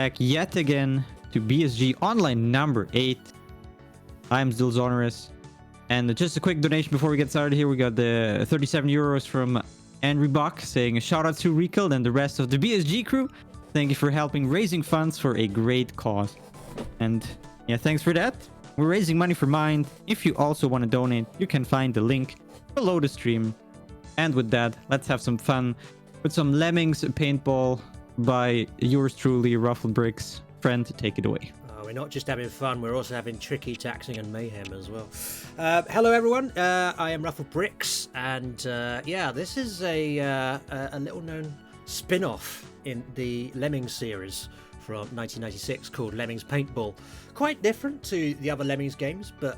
Back yet again to BSG Online number 8. I'm still Xoneris. And just a quick donation before we get started here. We got the 37 euros from Henry Bach saying a shout out to Recalled and the rest of the BSG crew. Thank you for helping raising funds for a great cause. And yeah, thanks for that. We're raising money for Mind. If you also want to donate, you can find the link below the stream. And with that, let's have some fun with some Lemmings Paintball by yours truly, RuffledBricks. Friend, take it away. We're not just having fun, we're also having tricky, taxing and mayhem as well. Hello everyone, I am RuffledBricks, and yeah, this is a little known spin-off in the Lemmings series from 1996 called Lemmings Paintball. Quite different to the other Lemmings games, but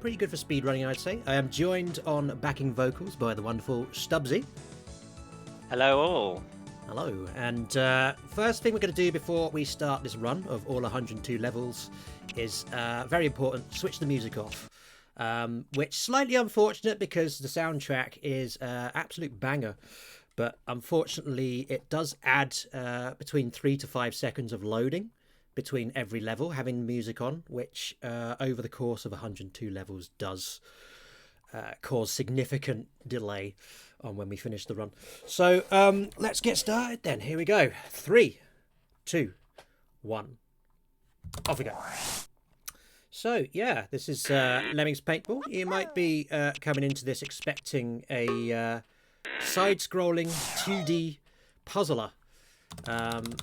pretty good for speedrunning, I'd say. I am joined on backing vocals by the wonderful Stubbsy. Hello all. Hello, and first thing we're going to do before we start this run of all 102 levels is very important, switch the music off, which slightly unfortunate because the soundtrack is absolute banger, but unfortunately it does add between 3 to 5 seconds of loading between every level having music on, which over the course of 102 levels does cause significant delay on when we finish the run. So let's get started then. Here we go. 3, 2, 1. Off we go. So yeah, this is Lemmings Paintball. You might be coming into this expecting a side-scrolling 2D puzzler. And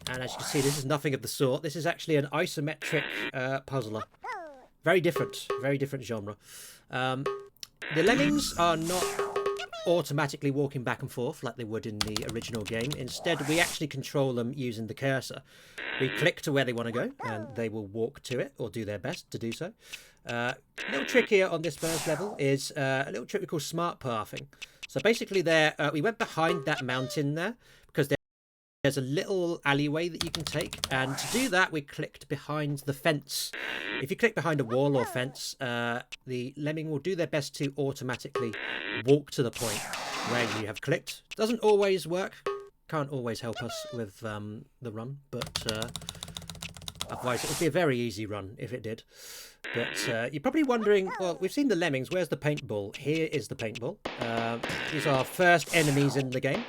as you can see, this is nothing of the sort. This is actually an isometric puzzler. Very different genre. The Lemmings are not automatically walking back and forth like they would in the original game. Instead, we actually control them using the cursor. We click to where they want to go and they will walk to it or do their best to do so. A little trick here on this first level is a little trick we call smart pathing. So basically we went behind that mountain there because there's a little alleyway that you can take, and to do that we clicked behind the fence. If you click behind a wall or fence, the lemming will do their best to automatically walk to the point where you have clicked. Doesn't always work, can't always help us with the run, but otherwise it would be a very easy run if it did. But you're probably wondering, well, we've seen the Lemmings, where's the paintball? Here is the paintball. These are our first enemies in the game.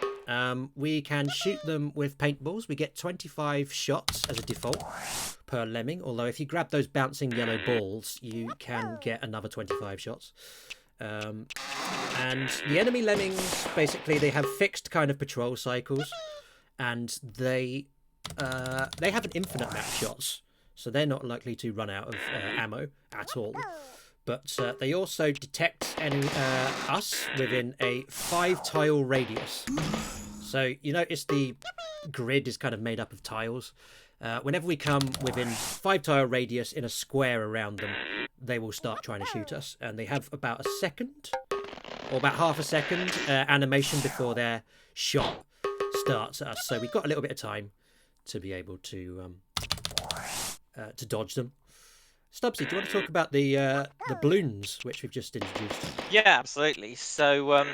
We can shoot them with paintballs. We get 25 shots as a default per lemming, although if you grab those bouncing yellow balls you can get another 25 shots. And the enemy lemmings, basically they have fixed kind of patrol cycles, and they have an infinite amount of shots, so they're not likely to run out of ammo at all. But they also detect us within a 5-tile radius. So you notice the grid is kind of made up of tiles. Whenever we come within 5-tile radius in a square around them, they will start trying to shoot us. And they have about a second, or about half a second animation before their shot starts at us. So we've got a little bit of time to be able to dodge them. Stubbsy, do you want to talk about the balloons which we've just introduced? Yeah, absolutely. So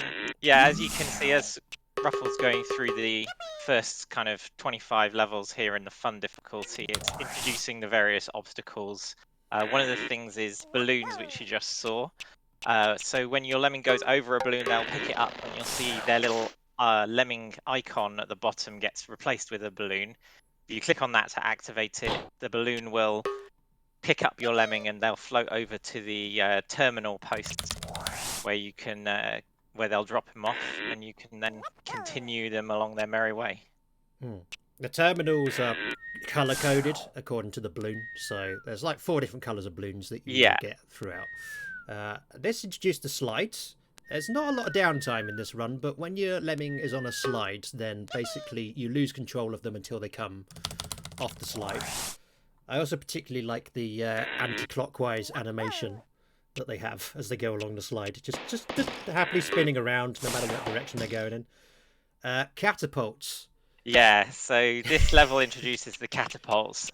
yeah, as you can see, as Ruffle's going through the first kind of 25 levels here in the fun difficulty, it's introducing the various obstacles. One of the things is balloons, which you just saw. So when your lemming goes over a balloon, they'll pick it up and you'll see their little lemming icon at the bottom gets replaced with a balloon. You click on that to activate it. The balloon will pick up your lemming and they'll float over to the terminal posts where you can where they'll drop him off, and you can then continue them along their merry way. The terminals are color coded according to the balloon, so there's like 4 different colors of balloons that you get throughout. This introduced the slides. There's not a lot of downtime in this run, but when your lemming is on a slide, then basically you lose control of them until they come off the slide. I also particularly like the anti-clockwise animation that they have as they go along the slide. Just happily spinning around no matter what direction they're going in. Catapults. Yeah, so this level introduces the catapults.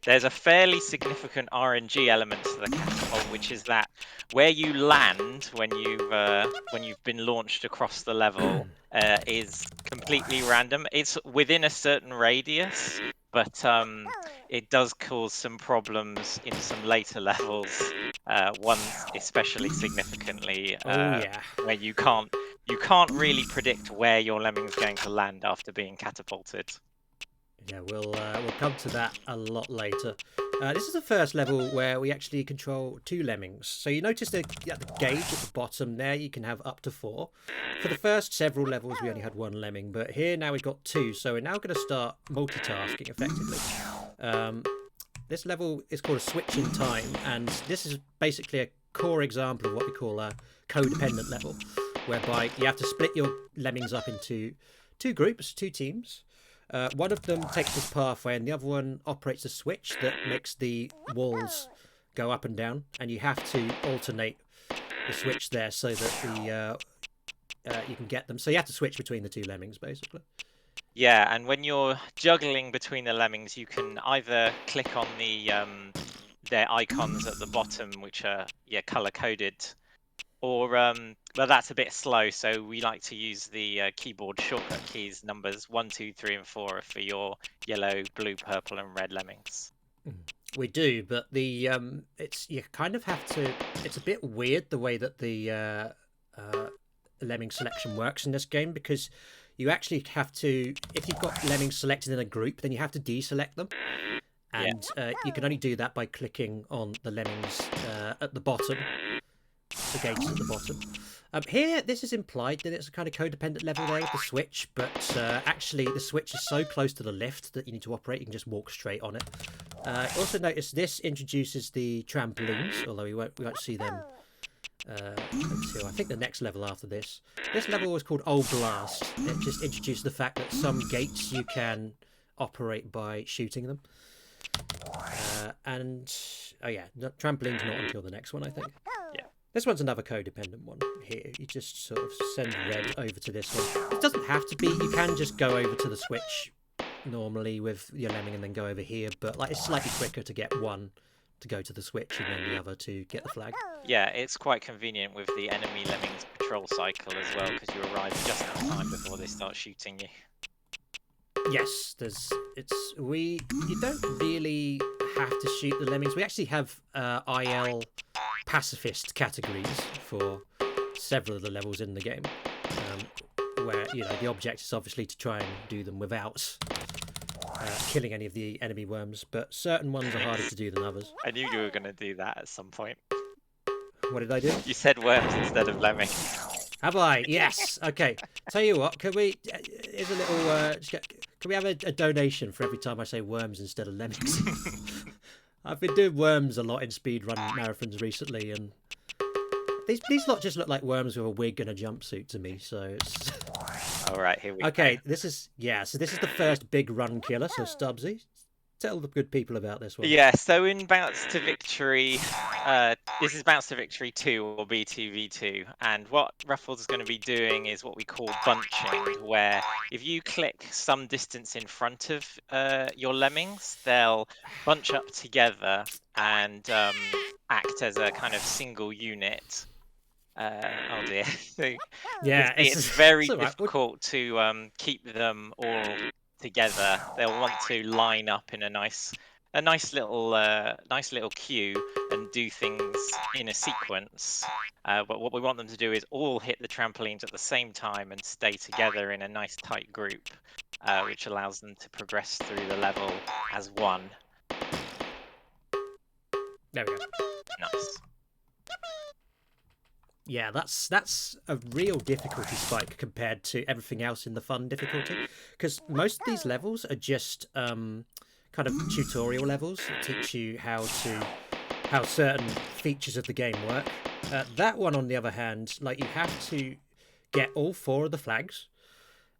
There's a fairly significant RNG element to the catapult, which is that where you land when you've been launched across the level is completely random. It's within a certain radius, but it does cause some problems in some later levels. One especially significantly, Oh yeah. where you can't really predict where your lemming's going to land after being catapulted. Yeah, we'll come to that a lot later. This is the first level where we actually control 2 lemmings. So you notice at the gauge at the bottom there, you can have up to 4. For the first several levels, we only had 1 lemming, but here now we've got 2. So we're now going to start multitasking effectively. This level is called a switch in time, and this is basically a core example of what we call a codependent level, whereby you have to split your lemmings up into 2 groups, 2 teams. One of them takes this pathway and the other one operates a switch that makes the walls go up and down, and you have to alternate the switch there so that you can get them. So you have to switch between the 2 lemmings basically. Yeah, and when you're juggling between the lemmings, you can either click on their icons at the bottom, which are color coded, or well, that's a bit slow, so we like to use the keyboard shortcut keys. Numbers 1, 2, 3, and 4 for your yellow, blue, purple, and red lemmings. We do, but the you kind of have to. It's a bit weird the way that the lemming selection works in this game, because you actually have to, if you've got lemmings selected in a group, then you have to deselect them. And you can only do that by clicking on the lemmings at the bottom, the gauges at the bottom. Here, this is implied that it's a kind of codependent level there with the switch, but actually the switch is so close to the lift that you need to operate, you can just walk straight on it. Also notice this introduces the trampolines, although we won't see them until I think the next level after this. This level was called Old Blast. It just introduced the fact that some gates you can operate by shooting them. Oh yeah, trampoline's not until the next one, I think. Yeah. This one's another codependent one here. You just sort of send red over to this one. It doesn't have to be. You can just go over to the switch normally with your lemming and then go over here, but like it's slightly quicker to get one to go to the switch and then the other to get the flag. Yeah, it's quite convenient with the enemy lemmings patrol cycle as well, because you arrive just in time before they start shooting you. Yes, you don't really have to shoot the lemmings. We actually have IL pacifist categories for several of the levels in the game, where the object is obviously to try and do them without killing any of the enemy worms, but certain ones are harder to do than others. I knew you were going to do that at some point. What did I do? You said worms instead of lemmings. Have I? Yes. Okay. Tell you what, can we? Here's a little. Can we have a donation for every time I say worms instead of lemmings? I've been doing worms a lot in speedrun marathons recently, and these lot just look like worms with a wig and a jumpsuit to me. So it's. All right, here we go. Okay, this is the first big run killer. So Stubbsy, tell the good people about this one. Yeah, so in Bounce to Victory, this is Bounce to Victory 2 or B2V2, and what Ruffles is going to be doing is what we call bunching, where if you click some distance in front of your lemmings, they'll bunch up together and act as a kind of single unit. Oh dear. Yeah, it's very difficult to keep them all together. They'll want to line up in a nice little queue and do things in a sequence. But what we want them to do is all hit the trampolines at the same time and stay together in a nice tight group, which allows them to progress through the level as one. There we go. Nice. Yeah, that's a real difficulty spike compared to everything else in the fun difficulty, because most of these levels are just kind of tutorial levels that teach you how certain features of the game work. That one, on the other hand, like you have to get all 4 of the flags,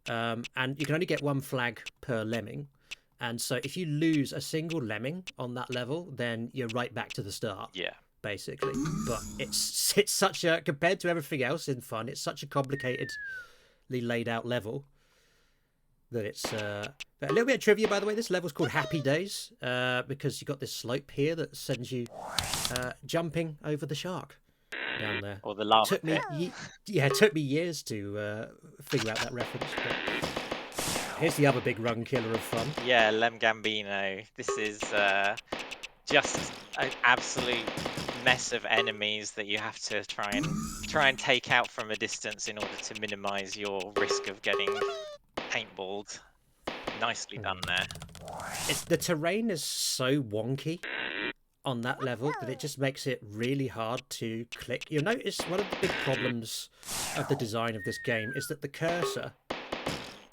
and you can only get 1 flag per lemming. And so if you lose a single lemming on that level, then you're right back to the start. Yeah. Basically, but it's such a, compared to everything else in fun, it's such a complicatedly laid out level that it's a little bit of trivia, by the way. This level's called Happy Days because you've got this slope here that sends you jumping over the shark down there. Or the lava. It took me years to figure out that reference. But Here's the other big run killer of fun. Yeah, Lem Gambino. This is just an absolute mess of enemies that you have to try and take out from a distance in order to minimize your risk of getting paintballed. Nicely done there. The terrain is so wonky on that level that it just makes it really hard to click. You'll notice one of the big problems of the design of this game is that the cursor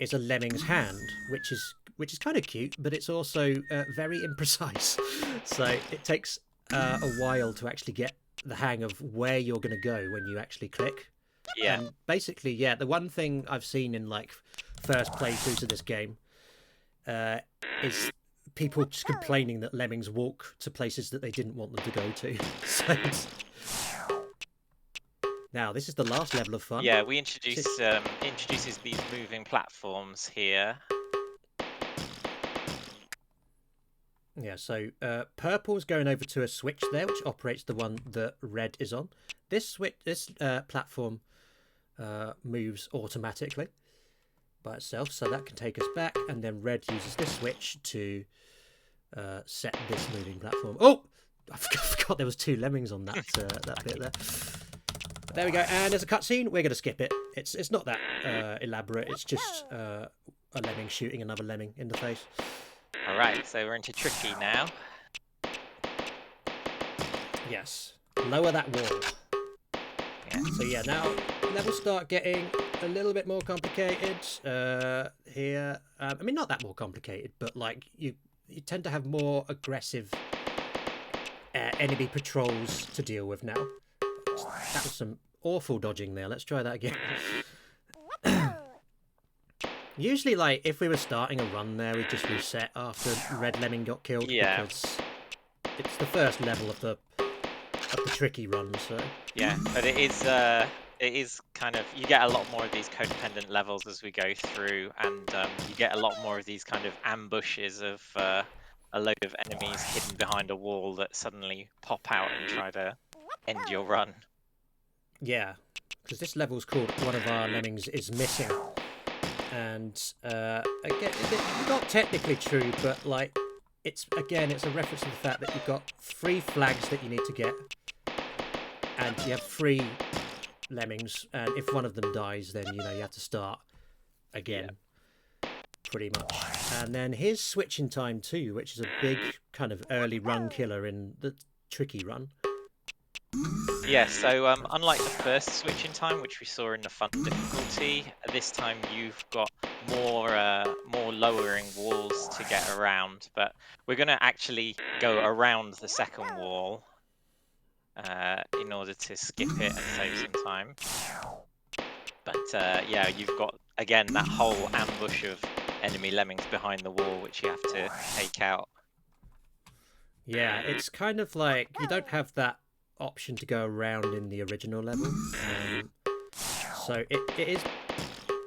is a lemming's hand, which is kind of cute, but it's also very imprecise. So it takes a while to actually get the hang of where you're going to go when you actually click. Yeah. And basically, yeah, the one thing I've seen in like first playthroughs of this game is people just complaining that lemmings walk to places that they didn't want them to go to. So now this is the last level of fun. Yeah, we introduces these moving platforms here. Yeah, so purple's going over to a switch there, which operates the one that red is on. This platform moves automatically by itself, so that can take us back, and then red uses this switch to set this moving platform. Oh, I forgot there was 2 lemmings on that that bit there. But there we go, and there's a cutscene. We're going to skip it. It's not that elaborate. It's just a lemming shooting another lemming in the face. All right, so we're into tricky now. Yes, lower that wall. Yeah. So yeah, now levels start getting a little bit more complicated here. I mean, not that more complicated, but like you tend to have more aggressive enemy patrols to deal with now. That was some awful dodging there. Let's try that again. Usually, like, if we were starting a run there, we'd just reset after Red Lemming got killed. Yeah. Because it's the first level of the tricky run, so... Yeah, but it is kind of, you get a lot more of these codependent levels as we go through, and you get a lot more of these kind of ambushes of a load of enemies hidden behind a wall that suddenly pop out and try to end your run. Yeah, because this level's called One of Our Lemmings is Missing. And again, it's not technically true, but like it's a reference to the fact that you've got 3 flags that you need to get, and you have 3 lemmings, and if one of them dies, then you have to start again, pretty much. And then here's switching time too, which is a big kind of early run killer in the tricky run. Yeah, so unlike the first switching time, which we saw in the fun difficulty, this time you've got more lowering walls to get around. But we're going to actually go around the second wall in order to skip it and save some time. But yeah, you've got, again, that whole ambush of enemy lemmings behind the wall, which you have to take out. Yeah, it's kind of like you don't have that option to go around in the original level, so it is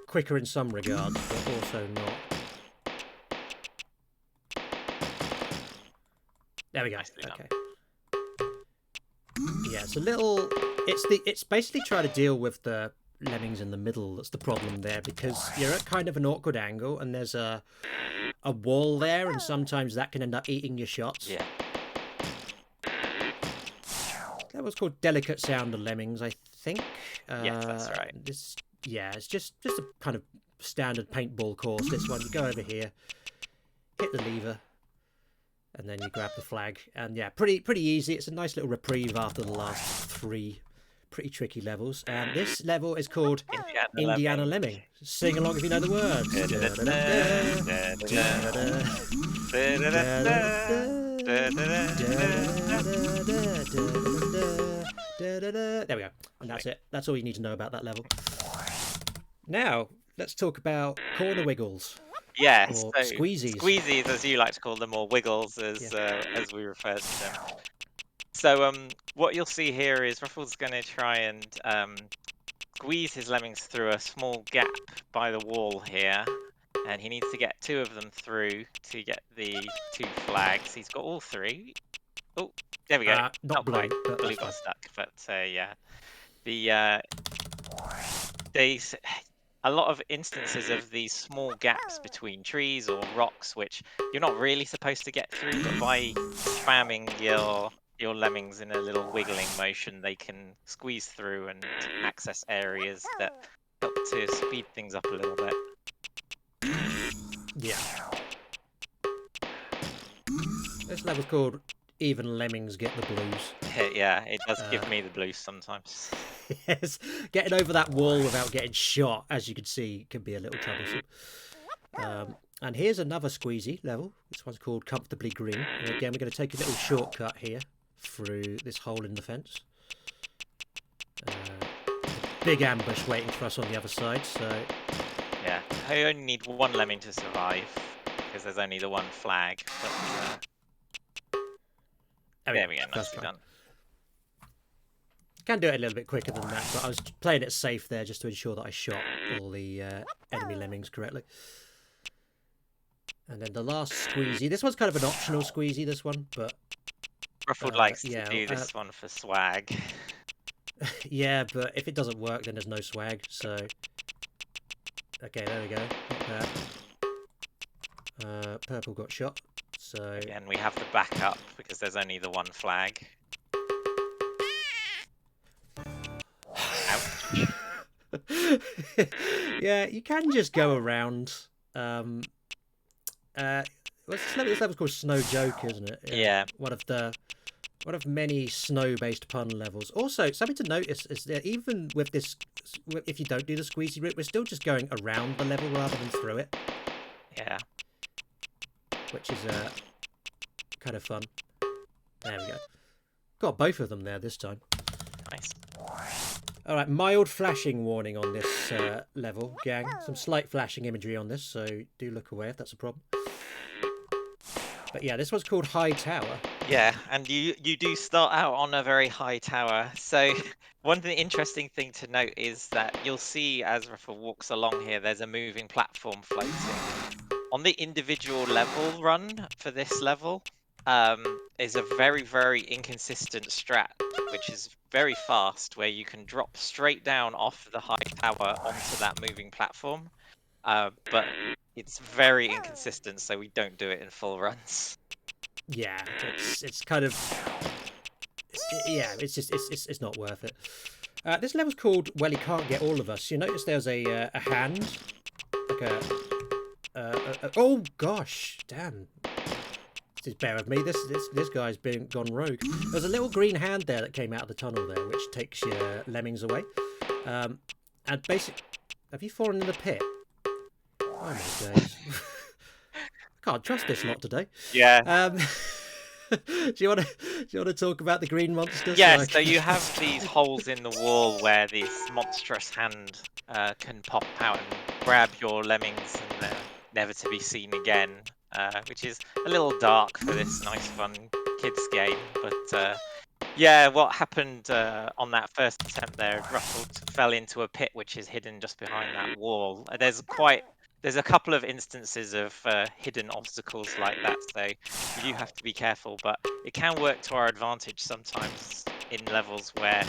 quicker in some regards, but also not. There we go. Okay. Yeah, it's a little. It's basically trying to deal with the lemmings in the middle. That's the problem there, because you're at kind of an awkward angle, and there's a wall there, and sometimes that can end up eating your shots. Yeah. That was called Delicate Sound of Lemmings, I think. Yes, that's right. It's just a kind of standard paintball course. This one, you go over here, hit the lever, and then you grab the flag. And yeah, pretty easy. It's a nice little reprieve after the last 3 pretty tricky levels. And this level is called Indiana Lemming. Sing along if you know the words. There we go. And that's it. That's all you need to know about that level. Now, let's talk about corner wiggles. Yes, Or so squeezies. Squeezies, as you like to call them, or wiggles, as we refer to them. So what you'll see here is Ruffled's going to try and squeeze his lemmings through a small gap by the wall here, and he needs to get 2 of them through to get the 2 flags. He's got all 3. Oh, there we go. Not blue, quite. but Blue that's got fine. stuck, but yeah. a lot of instances of these small gaps between trees or rocks, which you're not really supposed to get through, but by spamming your lemmings in a little wiggling motion, they can squeeze through and access areas that help to speed things up a little bit. Yeah. This level's called Even Lemmings Get the Blues. Yeah, it does give me the blues sometimes. Yes, getting over that wall without getting shot, as you can see, can be a little troublesome. And here's another squeezy level. This one's called Comfortably Green. And again, we're going to take a little shortcut here through this hole in the fence. Big ambush waiting for us on the other side, so... Yeah, I only need one lemming to survive, because there's only the one flag, but... there we go, nicely done. Can do it a little bit quicker than that, but I was playing it safe there just to ensure that I shot all the enemy lemmings correctly. And then the last squeezy. This one's kind of an optional squeezy, this one, but... Ruffled likes to do this one for swag. Yeah, but if it doesn't work, then there's no swag, so... Okay, there we go. Not bad. Purple got shot, so... And we have the backup, because there's only the one flag. Ouch. Yeah, you can just go around. This level's called Snow Joke, isn't it? Yeah. One of many snow-based pun levels. Also, something to notice is that even with this, if you don't do the squeezy route, we're still just going around the level rather than through it. Yeah. Which is kind of fun. There we go. Got both of them there this time. Nice. Alright, mild flashing warning on this level, gang. Some slight flashing imagery on this, so do look away if that's a problem. But yeah, this one's called High Tower. Yeah, and you do start out on a very high tower. So one interesting thing to note is that you'll see as Ruffle walks along here, there's a moving platform floating. On the individual level run for this level, is a very, very inconsistent strat, which is very fast, where you can drop straight down off the high tower onto that moving platform. But it's very inconsistent, so we don't do it in full runs. Yeah, it's kind of... It's not worth it. This level's called Well, He Can't Get All of Us. You notice there's a hand, like oh gosh, damn. Just bear with me. This guy's gone rogue. There's a little green hand there that came out of the tunnel there, which takes your lemmings away. And basically, have you fallen in the pit? Oh my days. I can't trust this lot today. Yeah. Do you want to talk about the green monsters? Yes. So you have these holes in the wall where this monstrous hand can pop out and grab your lemmings, and they're never to be seen again. Which is a little dark for this nice, fun kids game. But yeah, what happened on that first attempt there, Ruffled fell into a pit which is hidden just behind that wall. There's a couple of instances of hidden obstacles like that, so you do have to be careful. But it can work to our advantage sometimes in levels where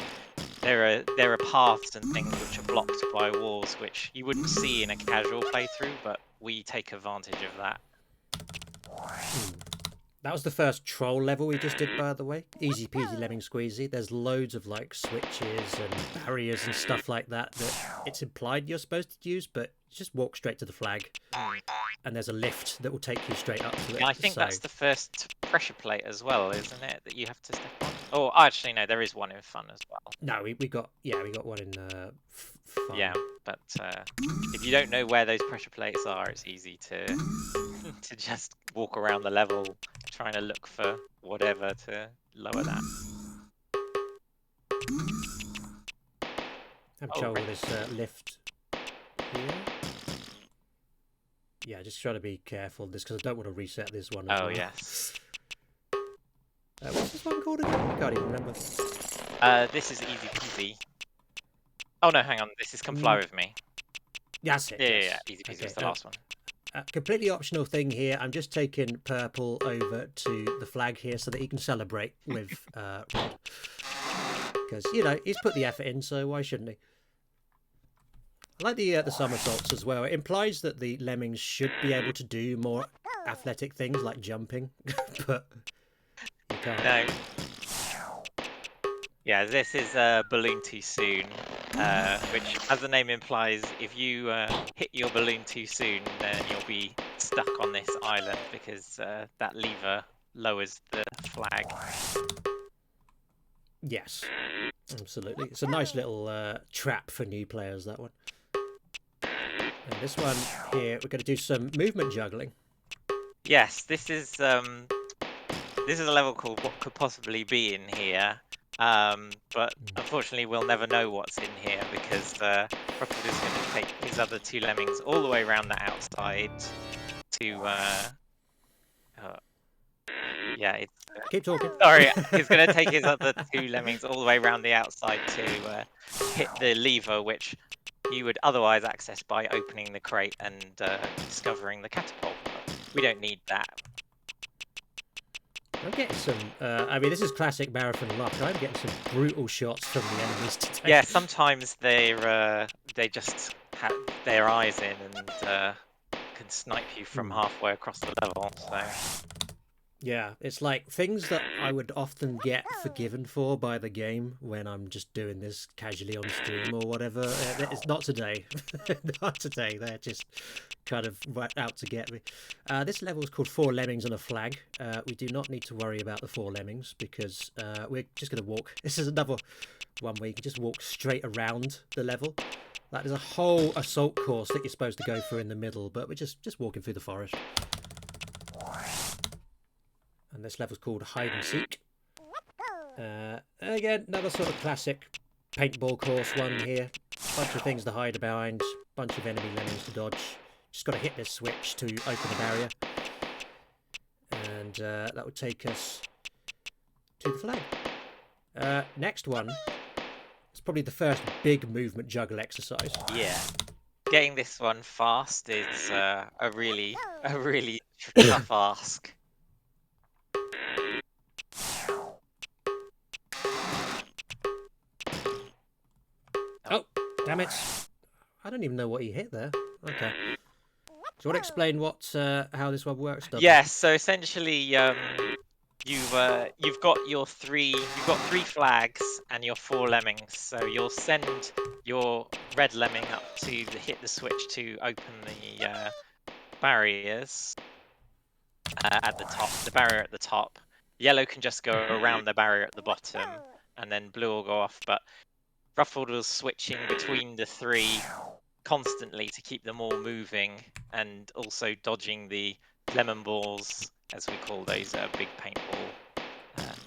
there are paths and things which are blocked by walls, which you wouldn't see in a casual playthrough, but we take advantage of that. That was the first troll level we just did, by the way. Easy peasy lemon squeezy. There's loads of like switches and barriers and stuff like that it's implied you're supposed to use, but just walk straight to the flag. And there's a lift that will take you straight up to it. Yeah, I think that's the first pressure plate as well, isn't it? That you have to step on. Oh, actually, no, there is one in fun as well. No, we got one in fun. Yeah, but if you don't know where those pressure plates are, it's easy to to just walk around the level trying to look for whatever to lower that. Have trouble with this lift here. Yeah, just try to be careful of this because I don't want to reset this one. Oh, yes. What's this one called again? I can't even remember. This is easy peasy. Oh no, hang on. This is Comply With Me. That's it. Yeah. Easy peasy was the last one. Completely optional thing here. I'm just taking Purple over to the flag here so that he can celebrate with Rod. Because, you know, he's put the effort in, so why shouldn't he? I like the somersaults as well. It implies that the lemmings should be able to do more athletic things like jumping, but you can't. No. Yeah, this is balloon too soon, which, as the name implies, if you hit your balloon too soon, then you'll be stuck on this island because that lever lowers the flag. Yes, absolutely. It's a nice little trap for new players, that one. And this one here, we're going to do some movement juggling. Yes, this is a level called What Could Possibly Be in Here. But unfortunately, we'll never know what's in here because Ruffled is going to take his other two lemmings all the way around the outside to yeah, it's Keep talking. sorry, he's going to take his other two lemmings all the way around the outside to hit the lever, which you would otherwise access by opening the crate and discovering the catapult. But we don't need that. I'm getting some. I mean, this is classic marathon luck. I'm getting some brutal shots from the enemies today. Yeah, sometimes they just have their eyes in and can snipe you from halfway across the level. So yeah, it's like things that I would often get forgiven for by the game when I'm just doing this casually on stream or whatever. It's not today. Not today. They're just kind of right out to get me. This level is called 4 Lemmings and a Flag. We do not need to worry about the 4 lemmings because we're just going to walk. This is another one where you can just walk straight around the level. That is a whole assault course that you're supposed to go through in the middle, but we're just walking through the forest. And this level's called Hide and Seek. Again, another sort of classic paintball course one here. Bunch of things to hide behind, bunch of enemy lemmings to dodge. Just got to hit this switch to open the barrier. And that would take us to the flag. Next one is probably the first big movement juggle exercise. yeah, getting this one fast is a really tough ask. Oh, damn it. I don't even know what he hit there. Okay. So you want to explain how this one works? Stubbsy? Yes, so essentially you've got three flags and your 4 lemmings. So you'll send your red lemming up to hit the switch to open the barriers at the top, the barrier at the top. Yellow can just go around the barrier at the bottom, and then blue will go off. But Ruffled was switching between the 3 constantly to keep them all moving, and also dodging the lemon balls, as we call those big paintball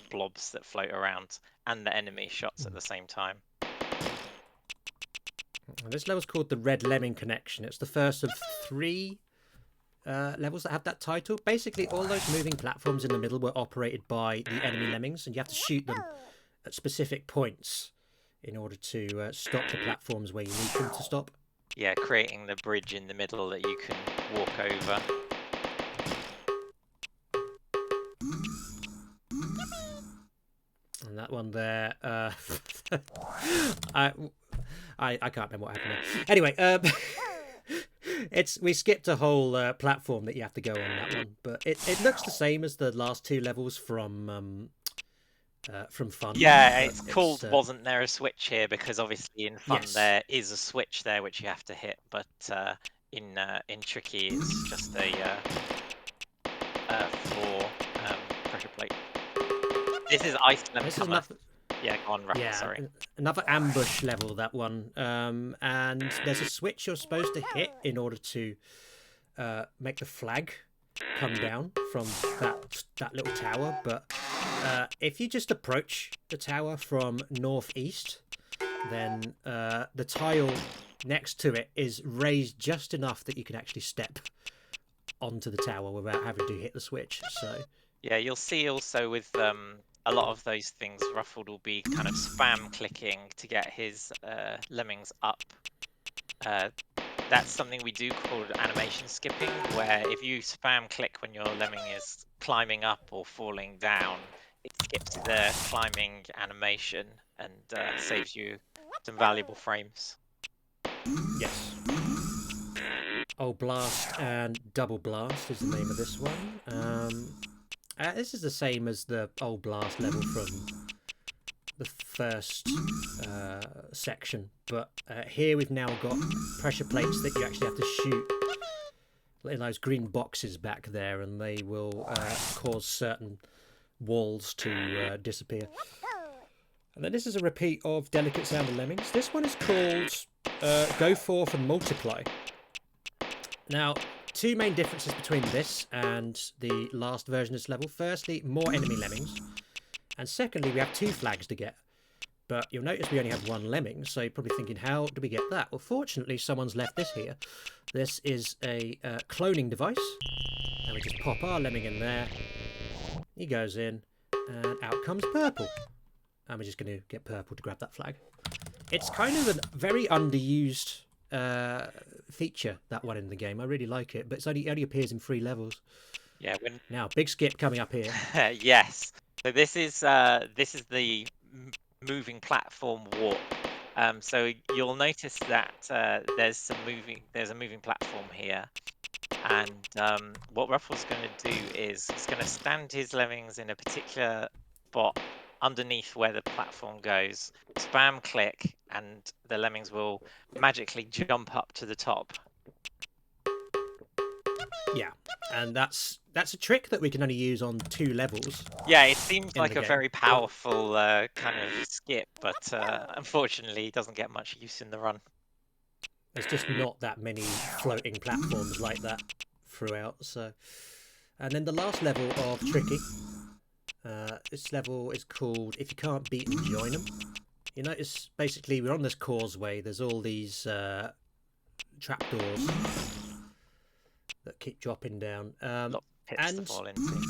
blobs that float around, and the enemy shots at the same time. And this level's called the Red Lemming Connection. It's the first of 3 levels that have that title. Basically, all those moving platforms in the middle were operated by the enemy lemmings, and you have to shoot them at specific points in order to stop the platforms where you need them to stop. Yeah, creating the bridge in the middle that you can walk over. And that one there, I can't remember what happened there. Anyway, we skipped a whole platform that you have to go on that one, but it looks the same as the last 2 levels from Fun. Yeah, it's called Wasn't There a Switch here because obviously in Fun there is a switch there which you have to hit, but in Tricky it's just a 4 pressure plate. This is Ice Lemon This is cover. another, Yeah, go on, Ruffle, yeah, sorry. another ambush level, that one. And there's a switch you're supposed to hit in order to make the flag come down from that little tower, but if you just approach the tower from northeast, then the tile next to it is raised just enough that you can actually step onto the tower without having to hit the switch. So yeah, you'll see also with a lot of those things, Ruffled will be kind of spam clicking to get his lemmings up. That's something we do called animation skipping, where if you spam click when your lemming is climbing up or falling down, it skips the climbing animation and saves you some valuable frames. Yes. Old Blast and Double Blast is the name of this one. This is the same as the Old Blast level from the first section, but here we've now got pressure plates that you actually have to shoot in those green boxes back there, and they will cause certain walls to disappear. And then this is a repeat of Delicate Sound of Lemmings. This one is called Go Forth and Multiply. Now, two main differences between this and the last version of this level. Firstly, more enemy lemmings. And secondly, we have 2 flags to get. But you'll notice we only have 1 lemming, so you're probably thinking, how do we get that? Well, fortunately, someone's left this here. This is a cloning device. And we just pop our lemming in there. He goes in, and out comes purple. And we're just going to get purple to grab that flag. It's kind of a very underused feature, that one in the game. I really like it, but it only appears in 3 levels. Yeah. Now, big skip coming up here. Yes. So this is the moving platform warp. So you'll notice that there's a moving platform here, and what Ruffle's going to do is he's going to stand his lemmings in a particular spot underneath where the platform goes, spam click, and the lemmings will magically jump up to the top. Yeah, and that's a trick that we can only use on 2 levels. Yeah, it seems in like the a game. very powerful kind of skip, but unfortunately it doesn't get much use in the run. There's just not that many floating platforms like that throughout. So, and then the last level of Tricky. This level is called If You Can't Beat Them, Join Them. You notice basically we're on this causeway. There's all these trapdoors that keep dropping down. Lots of pits to fall into.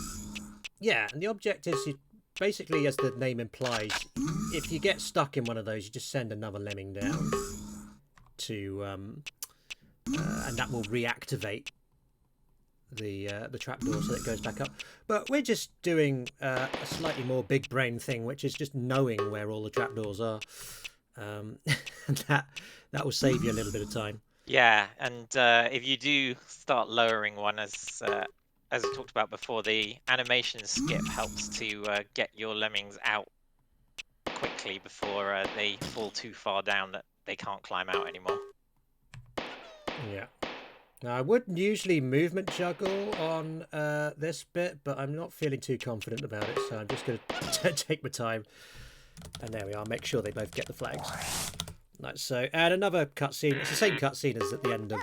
Yeah, and the object is basically, as the name implies, if you get stuck in one of those, you just send another lemming down to, and that will reactivate the trapdoor so that it goes back up. But we're just doing a slightly more big brain thing, which is just knowing where all the trapdoors are, and that will save you a little bit of time. Yeah, and if you do start lowering one, as I talked about before, the animation skip helps to get your lemmings out quickly before they fall too far down that they can't climb out anymore. Yeah. Now, I would usually movement juggle on this bit, but I'm not feeling too confident about it, so I'm just going to take my time. And there we are, make sure they both get the flags. Right, so, and another cutscene. It's the same cutscene as at the end of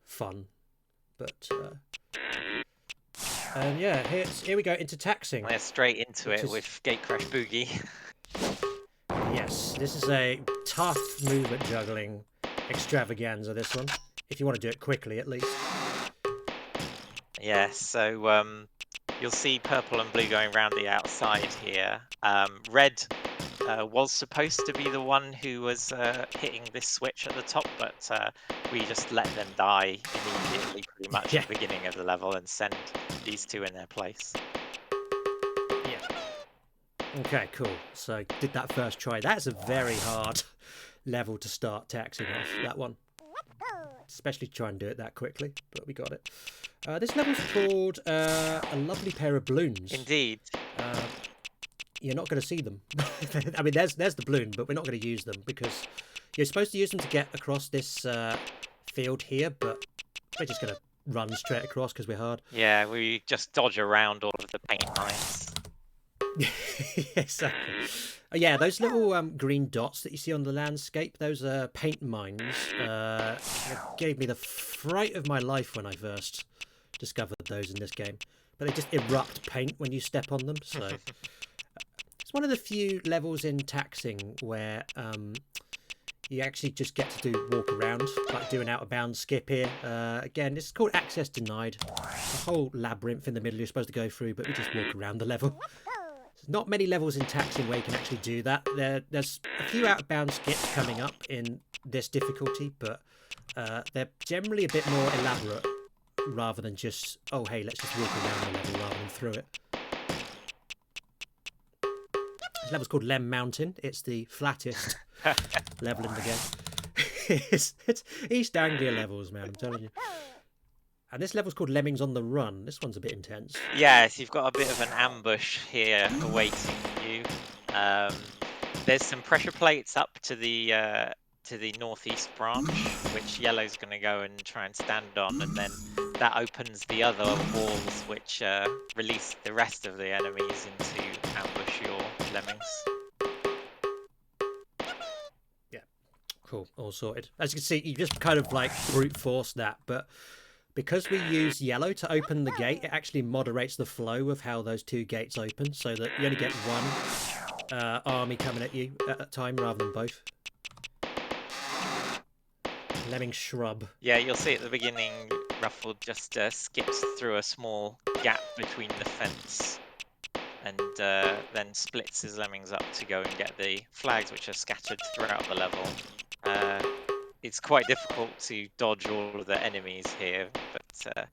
Fun. But, and yeah, here we go into taxing. We're straight into it with Gate Crash Boogie. Yes, this is a tough movement juggling extravaganza, this one. If you want to do it quickly, at least. Yeah, so you'll see purple and blue going around the outside here. Red was supposed to be the one who was hitting this switch at the top, but we just let them die immediately, pretty much at the beginning of the level, and send these 2 in their place. Yeah. Okay, cool. So did that first try. That's a very hard level to start taxing off, that one. Especially try and do it that quickly, but we got it. This level's called A Lovely Pair of Balloons. Indeed. You're not going to see them. I mean, there's the balloon, but we're not going to use them because you're supposed to use them to get across this field here, but we're just going to run straight across because we're hard. Yeah, we just dodge around all of the paint mines. Exactly. Yeah, those little green dots that you see on the landscape, those are paint mines. Gave me the fright of my life when I first discovered those in this game. But they just erupt paint when you step on them, so... It's one of the few levels in taxing where you actually just get to walk around, like do an out-of-bounds skip here. Again, this is called Access Denied. A whole labyrinth in the middle you're supposed to go through, but we just walk around the level. There's not many levels in taxing where you can actually do that. There's a few out-of-bounds skips coming up in this difficulty, but they're generally a bit more elaborate rather than just, oh, hey, let's just walk around the level rather than through it. This level's called Lem Mountain. It's the flattest level in the game. it's East Anglia levels, man. I'm telling you. And this level's called Lemmings on the Run. This one's a bit intense. Yes, you've got a bit of an ambush here awaiting you. There's some pressure plates up to the northeast branch, which Yellow's going to go and try and stand on, and then that opens the other walls, which release the rest of the enemies into ambush your Lemmings. Yeah, cool, all sorted. As you can see, you just kind of like brute force that, but because we use Yellow to open the gate, it actually moderates the flow of how those two gates open, so that you only get one army coming at you at a time rather than both. Lemming shrub. Yeah, you'll see at the beginning, Ruffled just skips through a small gap between the fence and then splits his lemmings up to go and get the flags, which are scattered throughout the level. It's quite difficult to dodge all of the enemies here, but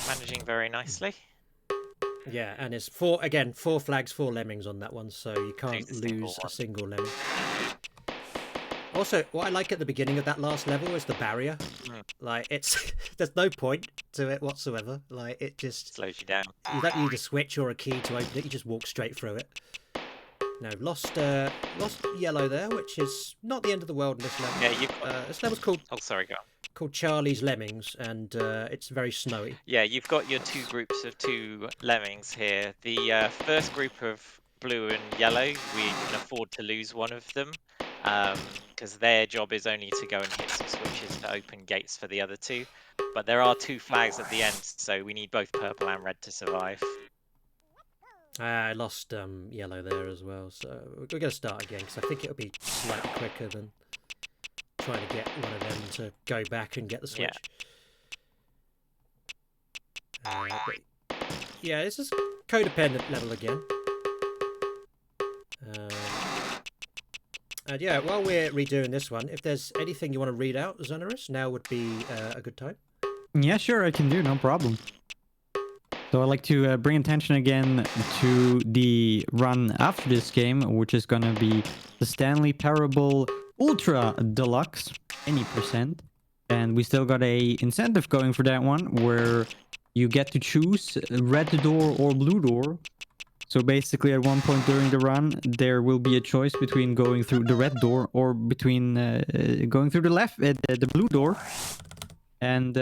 managing very nicely. Yeah, and it's four flags, 4 lemmings on that one, so you can't lose a single lemming. Also, what I like at the beginning of that last level is the barrier. Like, it's there's no point to it whatsoever. Like, it just slows you down. You don't need a switch or a key to open it. You just walk straight through it. No, lost Yellow there, which is not the end of the world in this level. Yeah, this level's called. Oh, sorry, go on. Called Charlie's Lemmings, and it's very snowy. Yeah, you've got your 2 groups of 2 lemmings here. The first group of blue and yellow, we can afford to lose one of them, because their job is only to go and hit some switches to open gates for the other 2. But there are 2 flags at the end, so we need both purple and red to survive. I lost Yellow there as well, so we're going to start again, because I think it'll be slightly quicker than trying to get one of them to go back and get the switch. Yeah, this is codependent level again. And yeah, while we're redoing this one, if there's anything you want to read out, Xoneris, now would be a good time. Yeah, sure, I can do, no problem. So I'd like to bring attention again to the run after this game, which is going to be the Stanley Parable Ultra Deluxe, any percent. And we still got a incentive going for that one, where you get to choose red door or blue door. So basically at one point during the run, there will be a choice between going through the red door or between going through the blue door. And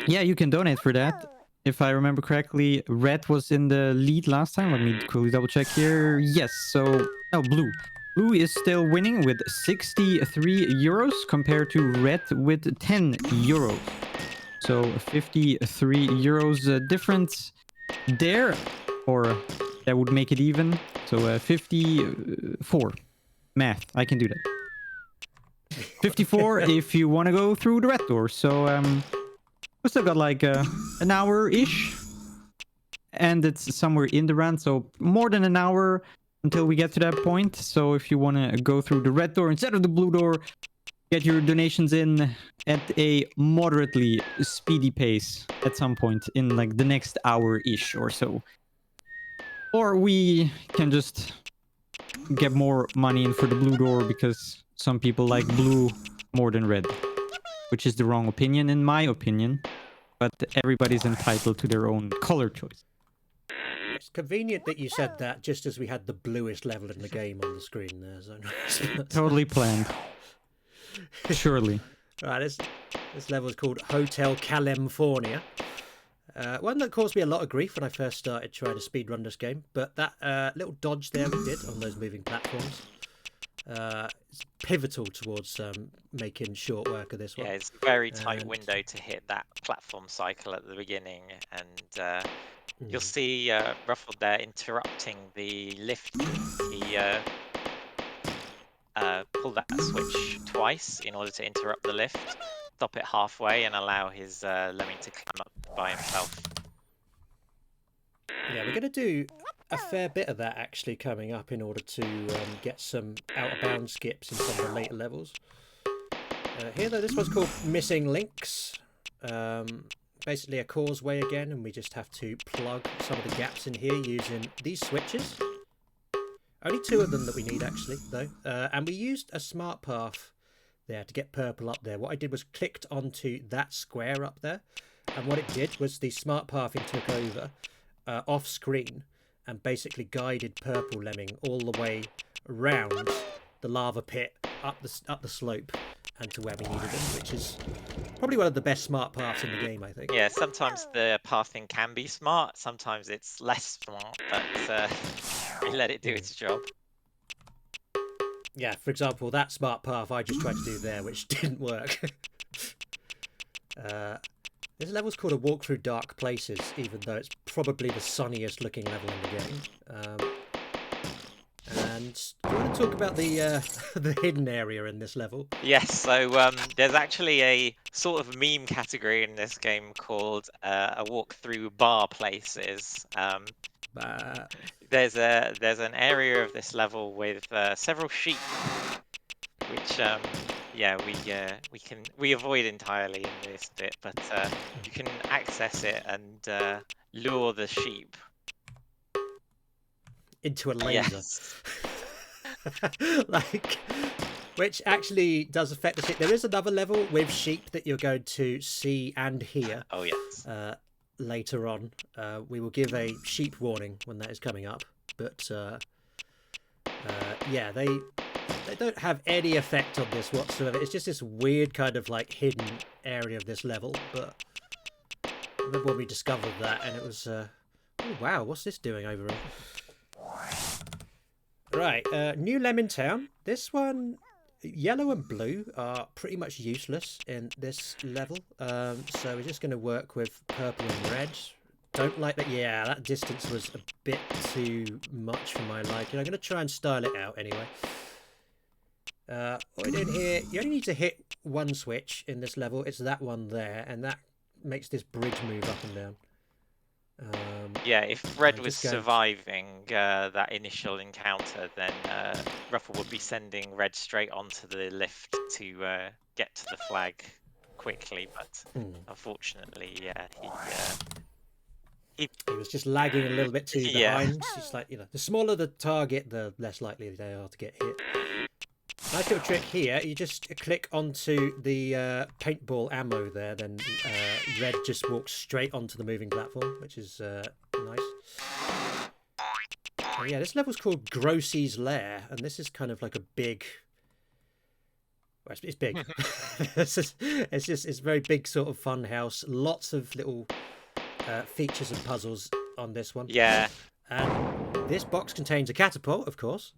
yeah, you can donate for that. If I remember correctly, red was in the lead last time. Let me quickly double check here. Yes, so no, blue. Blue is still winning with 63 euros compared to red with 10 euros. So 53 euros difference there, or that would make it even. So 54. Math, I can do that. 54 if you want to go through the red door. So we still got like an hour-ish. And it's somewhere in the run, so more than an hour until we get to that point. So if you want to go through the red door instead of the blue door, get your donations in at a moderately speedy pace at some point in like the next hour-ish or so. Or we can just get more money in for the blue door because some people like blue more than red, which is the wrong opinion in my opinion. But everybody's entitled to their own color choice. It's convenient that you said that just as we had the bluest level in the game on the screen there, Xoneris. Totally planned. Surely. Right, this level is called Hotel California. One that caused me a lot of grief when I first started trying to speedrun this game, but that little dodge there we did on those moving platforms is pivotal towards making short work of this one. Yeah, it's a very tight window to hit that platform cycle at the beginning, and you'll see Ruffled there interrupting the lift. He pulled that switch twice in order to interrupt the lift, stop it halfway, and allow his lemming to climb up by himself. Yeah, we're going to do a fair bit of that actually coming up in order to get some out-of-bounds skips in some of the later levels. Here though, this one's called Missing Links. Basically a causeway again, and we just have to plug some of the gaps in here using these switches. Only 2 of them that we need actually though, and we used a smart path there to get purple up there. What I did was clicked onto that square up there, and what it did was the smart pathing took over off screen and basically guided purple lemming all the way around the lava pit up the slope and to where we needed them, which is probably one of the best smart paths in the game, I think. Yeah, sometimes the pathing can be smart, sometimes it's less smart, but we let it do its job. Yeah, for example, that smart path I just tried to do there, which didn't work. This level's called A Walk Through Dark Places, even though it's probably the sunniest looking level in the game. And do you want to talk about the the hidden area in this level? Yes, so there's actually a sort of meme category in this game called A Walk Through Bar Places. There's an area of this level with several sheep, which yeah, we avoid entirely in this bit, but you can access it and lure the sheep Into a laser. Yes. Like, which actually does affect the sheep. There is another level with sheep that you're going to see and hear. Oh yes. Later on, we will give a sheep warning when that is coming up. But yeah, they don't have any effect on this whatsoever. It's just this weird kind of like hidden area of this level. But I remember when we discovered that, and it was oh wow, what's this doing over here? Right, New Lemon Town. This one, yellow and blue are pretty much useless in this level. So we're just going to work with purple and red. Don't like that. Yeah, that distance was a bit too much for my liking. I'm going to try and style it out anyway. What we're doing here, you only need to hit one switch in this level. It's that one there, and that makes this bridge move up and down. Yeah, if Red was surviving that initial encounter, then Ruffle would be sending Red straight onto the lift to get to the flag quickly, but unfortunately, yeah, he was just lagging a little bit too behind. It's like, you know, the smaller the target, the less likely they are to get hit. Nice little trick here. You just click onto the paintball ammo there, then Red just walks straight onto the moving platform, which is nice. And yeah, this level's called Grossy's Lair, and this is kind of like a big... Well, it's big. It's a very big sort of fun house. Lots of little features and puzzles on this one. Yeah. And this box contains a catapult, of course.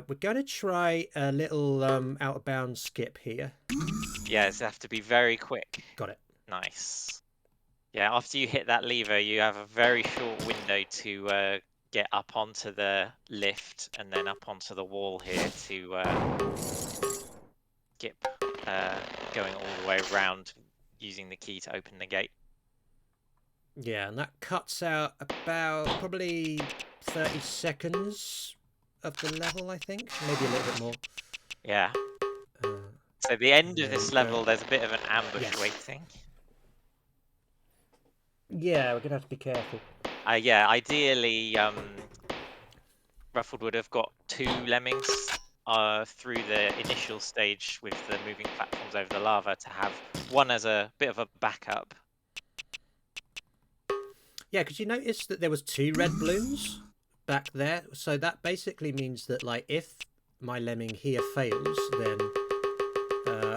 We're going to try a little out of bounds skip here. Yeah, it's have to be very quick. Got it. Nice. Yeah, after you hit that lever, you have a very short window to get up onto the lift and then up onto the wall here to skip going all the way around using the key to open the gate. Yeah, and that cuts out about probably 30 seconds of the level, I think. Maybe a little bit more. Yeah. So the end of this level, there's a bit of an ambush waiting. Yeah, we're going to have to be careful. Yeah, ideally, Ruffled would have got 2 lemmings through the initial stage with the moving platforms over the lava to have one as a bit of a backup. Yeah, because you notice that there was 2 red balloons back there, so that basically means that, like, if my lemming here fails, then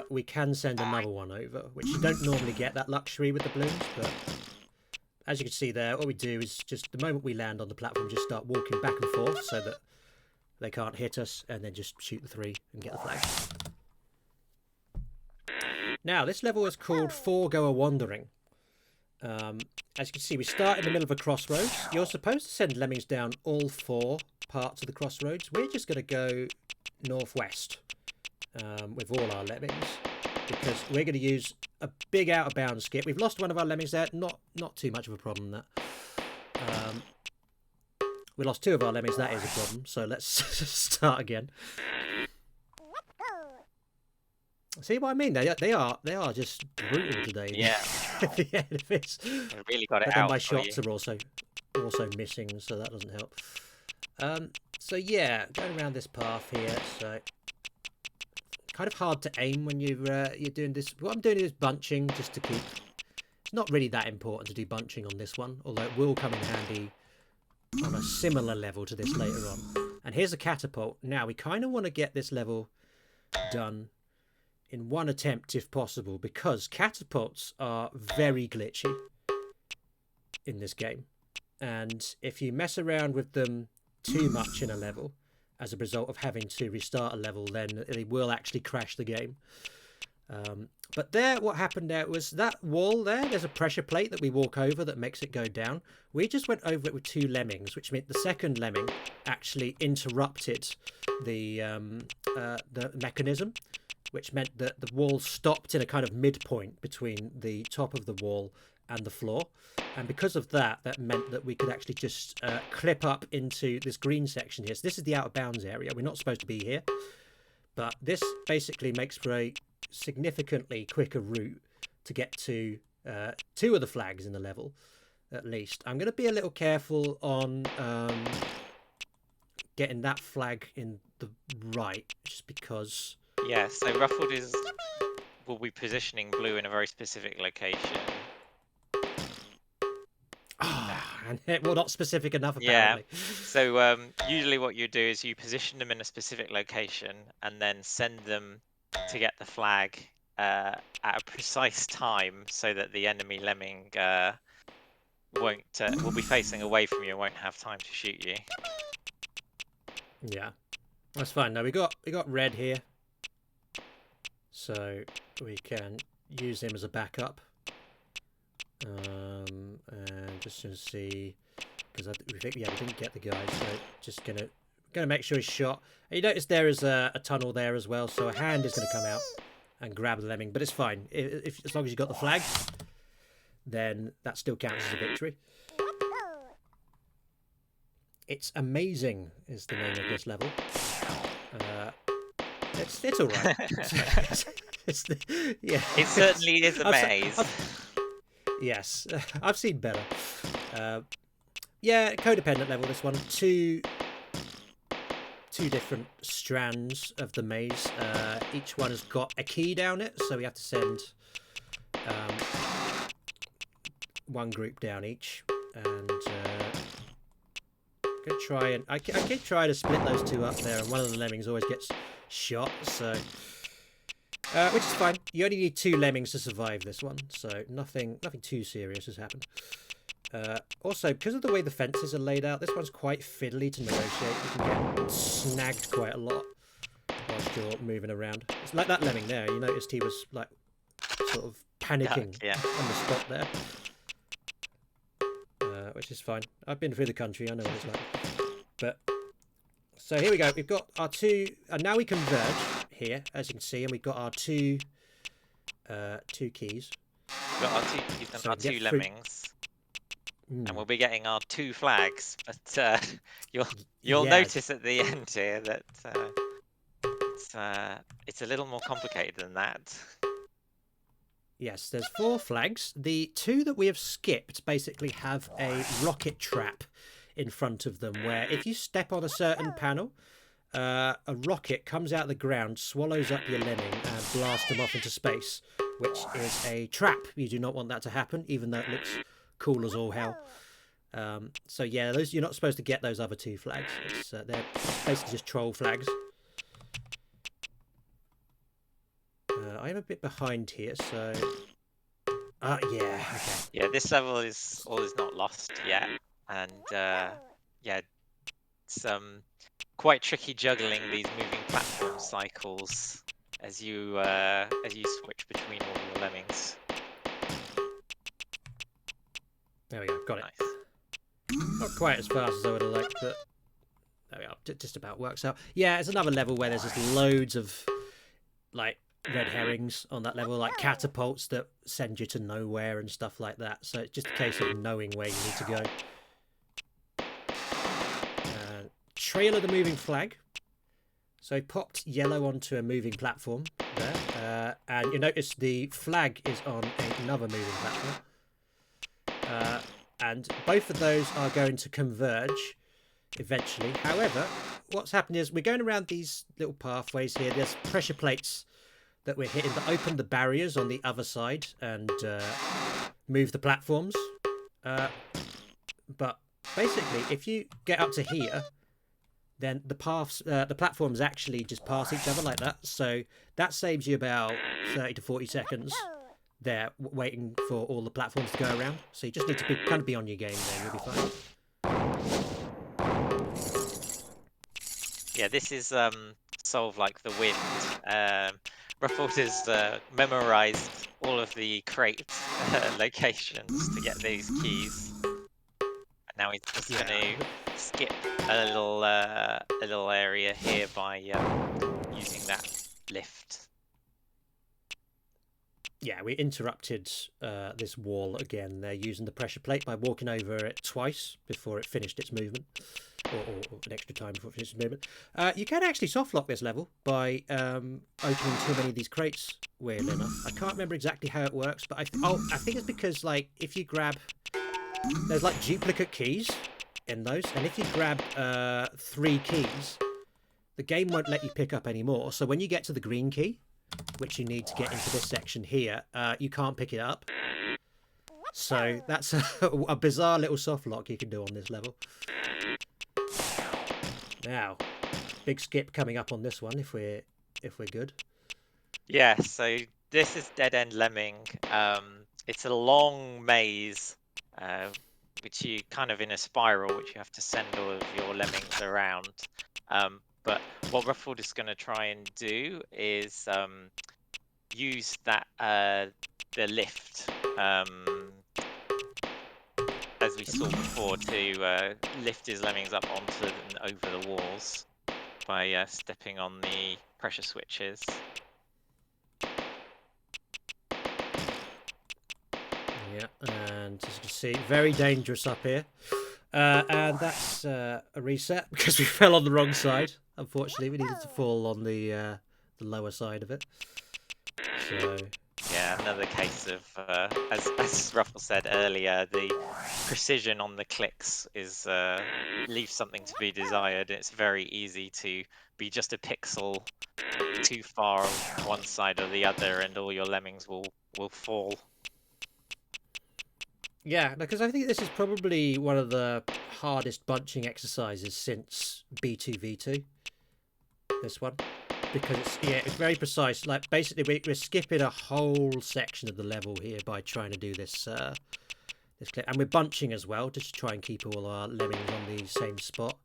we can send another one over, which you don't normally get that luxury with the balloons. But as you can see there, what we do is just the moment we land on the platform, just start walking back and forth so that they can't hit us, and then just shoot the 3 and get the flag. Now, this level is called Four-Goer Wandering. As you can see, we start in the middle of a crossroads. You're supposed to send lemmings down all 4 parts of the crossroads. We're just going to go northwest with all our lemmings, because we're going to use a big out of bounds skip. We've lost one of our lemmings there. Not too much of a problem, that. We lost 2 of our lemmings. That is a problem. So let's start again. See what I mean? They are just brutal today. Yeah. At the end of it. You really got it but out. Then my shots are also missing, so that doesn't help. So yeah, going around this path here. So kind of hard to aim when you're doing this. What I'm doing is bunching just to keep. It's not really that important to do bunching on this one, although it will come in handy on a similar level to this later on. And here's a catapult. Now we kind of want to get this level done in one attempt if possible, because catapults are very glitchy in this game, and if you mess around with them too much in a level as a result of having to restart a level, then they will actually crash the game. But there, what happened there was that wall there's a pressure plate that we walk over that makes it go down. We just went over it with 2 lemmings, which meant the second lemming actually interrupted the mechanism, which meant that the wall stopped in a kind of midpoint between the top of the wall and the floor. And because of that, that meant that we could actually just clip up into this green section here. So this is the out of bounds area. We're not supposed to be here, but this basically makes for a significantly quicker route to get to 2 of the flags in the level, at least. I'm going to be a little careful on getting that flag in the right, just because... Yeah, so Ruffled will be positioning blue in a very specific location. And well, not specific enough, apparently. Yeah. So usually what you do is you position them in a specific location and then send them to get the flag at a precise time, so that the enemy lemming will be facing away from you and won't have time to shoot you. Yeah, that's fine. Now we got red here, so we can use him as a backup. And just to see, because we didn't get the guy, so just gonna make sure he's shot. And you notice there is a tunnel there as well, so a hand is gonna come out and grab the lemming, but it's fine. As long as you got the flag, then that still counts as a victory. It's Amazing is the name of this level. It's all right. Yeah. It certainly is a maze. Yes, I've seen better. Yeah, codependent level, this one. Two different strands of the maze. Each one has got a key down it, so we have to send one group down each. And I keep trying to split those 2 up there, and one of the lemmings always gets shot, so... which is fine. You only need 2 lemmings to survive this one, so nothing too serious has happened. Also, because of the way the fences are laid out, this one's quite fiddly to negotiate. You can get snagged quite a lot whilst you're moving around. It's like that lemming there. You noticed he was like sort of panicking on the spot there, which is fine. I've been through the country. I know what it's like. But so here we go. We've got our 2, and now we converge here, as you can see, and we've got our two keys. We've got our 2 keys and our 2 lemmings. And we'll be getting our 2 flags, but you'll notice at the end here that it's a little more complicated than that. Yes, there's 4 flags. The 2 that we have skipped basically have a rocket trap in front of them, where if you step on a certain panel, a rocket comes out of the ground, swallows up your lemming, and blasts them off into space, which is a trap. You do not want that to happen, even though it looks cool as all hell. So yeah, those, you're not supposed to get those other 2 flags. They're basically just troll flags. I am a bit behind here, so yeah, okay. Yeah, this level is not lost yet, and yeah, it's quite tricky juggling these moving platform cycles as you switch between all your lemmings. There we go, got it. Nice. Not quite as fast as I would have liked, but there we are. Just about works out. Yeah, it's another level where there's just loads of like red herrings on that level, like catapults that send you to nowhere and stuff like that. So it's just a case of knowing where you need to go. Trail of the moving flag. So I popped yellow onto a moving platform there, and you notice the flag is on another moving platform. And both of those are going to converge eventually. However, what's happened is we're going around these little pathways here. There's pressure plates that we're hitting to open the barriers on the other side and move the platforms. But basically, if you get up to here, then the platforms actually just pass each other like that. So that saves you about 30 to 40 seconds there waiting for all the platforms to go around. So you just need to kind of be on your game there, you'll be fine. Yeah, this is Solve Like the Wind. Ruffled has memorized all of the crate locations to get these keys. And now he's just going to skip a little area here by using that lift. Yeah, we interrupted this wall again. They're using the pressure plate by walking over it twice before it finished its movement. Or an extra time before it finishes its movement. You can actually softlock this level by opening too many of these crates, weirdly enough. I can't remember exactly how it works, but I think it's because, like, if you grab... There's, like, duplicate keys in those, and if you grab 3 keys, the game won't let you pick up any more. So when you get to the green key, which you need to get into this section here, you can't pick it up. So that's a bizarre little softlock you can do on this level. Now, big skip coming up on this one if we're good. Yeah, so this is Dead End Lemming. It's a long maze, which you kind of in a spiral, which you have to send all of your lemmings around. But what Ruffled is going to try and do is use that the lift, as we saw before, to lift his lemmings up onto and over the walls by stepping on the pressure switches. Yeah, and as you can see, very dangerous up here. And that's a reset because we fell on the wrong side. Unfortunately, we needed to fall on the lower side of it. So yeah, another case of, as Ruffle said earlier, the precision on the clicks is leaves something to be desired. It's very easy to be just a pixel too far on one side or the other, and all your lemmings will fall. yeah, because I think this is probably one of the hardest bunching exercises since B2V2. This one. Because it's very precise. Like, basically, we're skipping a whole section of the level here by trying to do this this clip, and we're bunching as well just to try and keep all our lemmings on the same spot.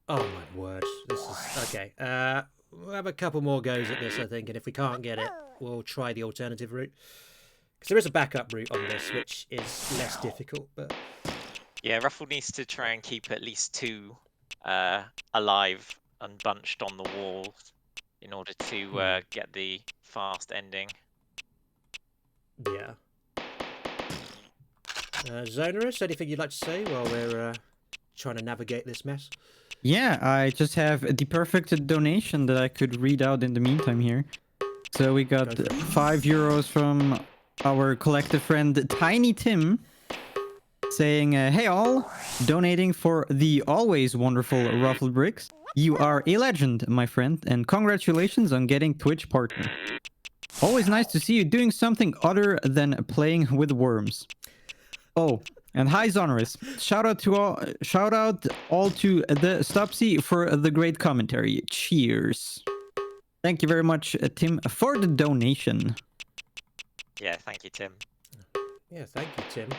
Oh my word! This is okay. We'll have a couple more goes at this, I think, and if we can't get it, we'll try the alternative route. Because there is a backup route on this, which is less difficult, but yeah, Ruffle needs to try and keep at least 2 alive and bunched on the walls in order to get the fast ending. yeah. Xoneris, anything you'd like to say while we're trying to navigate this mess? Yeah, I just have the perfect donation that I could read out in the meantime here. So we got €5 from our collective friend Tiny Tim, saying, hey all, donating for the always wonderful RuffledBricks. You are a legend, my friend, and congratulations on getting Twitch partner. Always nice to see you doing something other than playing with worms. Oh, and hi Xoneris. Shout out all to TheStubbsy for the great commentary. Cheers. Thank you very much, Tim, for the donation. Yeah, thank you, Tim. Yeah, thank you, Tim.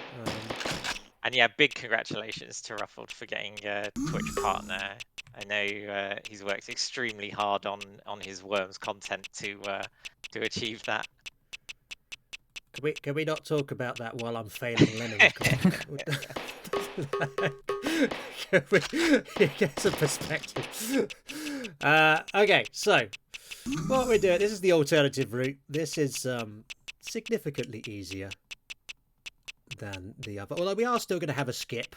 And yeah, big congratulations to Ruffled for getting a Twitch partner. I know he's worked extremely hard on his worms content to achieve that. Can we not talk about that while I'm failing Lemmings? Can we get some perspective? Okay, so what we're doing, this is the alternative route. This is significantly easier than the other, although we are still going to have a skip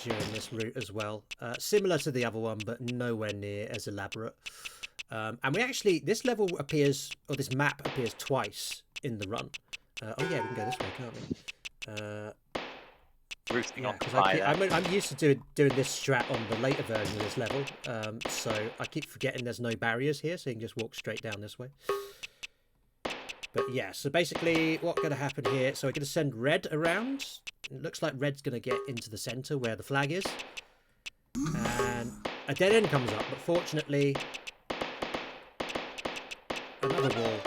during this route as well, similar to the other one but nowhere near as elaborate. And we actually, this level appears, or this map appears twice in the run. Oh yeah, we can go this way, can't we? routing Yeah, onto because fire there. I'm used to doing this strat on the later version of this level, so I keep forgetting there's no barriers here, so you can just walk straight down this way. But yeah, so basically what's going to happen here, so we're going to send red around. It looks like red's going to get into the centre where the flag is. And a dead end comes up, but fortunately another wall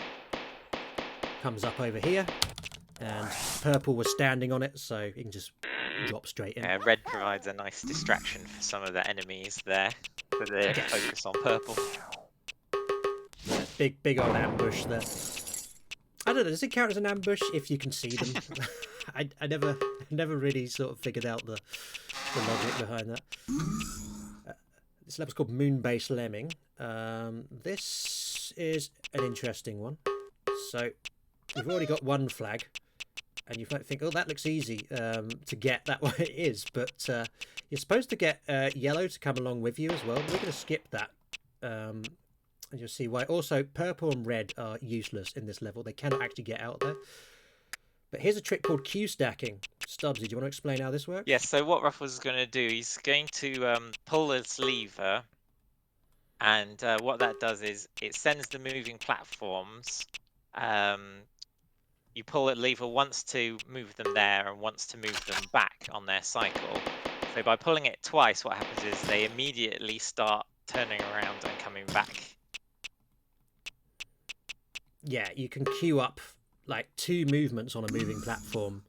comes up over here. And purple was standing on it, so you can just drop straight in. Red provides a nice distraction for some of the enemies there, so they focus on purple. Big old ambush there. I don't know, does it count as an ambush if you can see them? I never really sort of figured out the logic behind that. This level's called Moon-Based Lemming. This is an interesting one. So we've already got one flag, and you might think, oh, that looks easy to get. That way it is, but you're supposed to get yellow to come along with you as well. We're going to skip that. And you'll see why. Also, purple and red are useless in this level. They cannot actually get out there. But here's a trick called queue stacking. Stubbsy, do you want to explain how this works? Yes, so what Ruffles is going to do, he's going to pull this lever, and what that does is it sends the moving platforms. You pull the lever once to move them there and once to move them back on their cycle. So by pulling it twice, what happens is they immediately start turning around and coming back. Yeah, you can queue up like 2 movements on a moving platform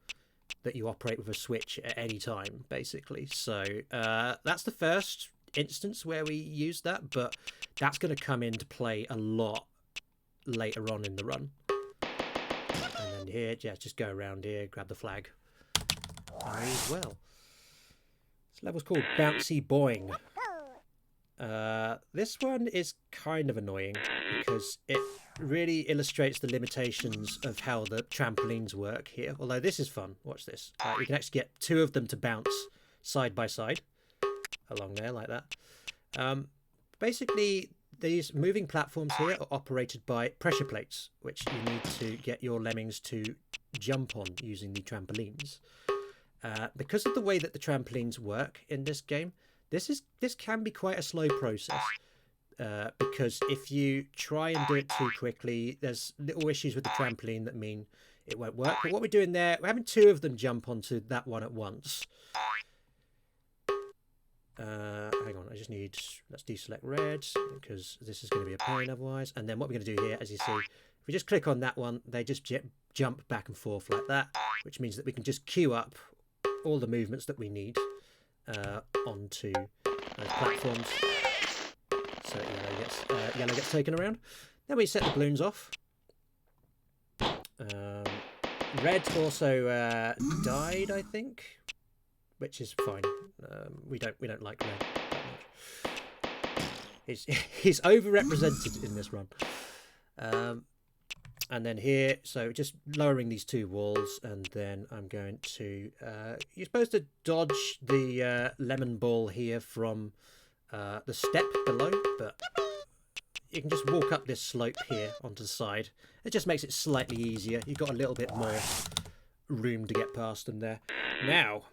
that you operate with a switch at any time, basically. So that's the first instance where we use that, but that's going to come into play a lot later on in the run. And then here, yeah, just go around here, grab the flag. As well. This level's called Bouncy Boing. This one is kind of annoying because it really illustrates the limitations of how the trampolines work here. Although this is fun. Watch this. You can actually get 2 of them to bounce side by side along there like that. Basically, these moving platforms here are operated by pressure plates, which you need to get your lemmings to jump on using the trampolines. Because of the way that the trampolines work in this game, this can be quite a slow process. Because if you try and do it too quickly, there's little issues with the trampoline that mean it won't work. But what we're doing there, we're having 2 of them jump onto that one at once. Hang on, let's deselect red, because this is going to be a pain otherwise. And then what we're going to do here, as you see, if we just click on that one, they just jump back and forth like that, which means that we can just queue up all the movements that we need onto those platforms. So yellow gets taken around. Then we set the balloons off. Red also died, I think, which is fine. We don't like red that much. He's overrepresented in this run. And then here, so just lowering these 2 walls, and then I'm going to. You're supposed to dodge the lemon ball here from the step below, but you can just walk up this slope here onto the side. It just makes it slightly easier. You've got a little bit more room to get past them there. Now,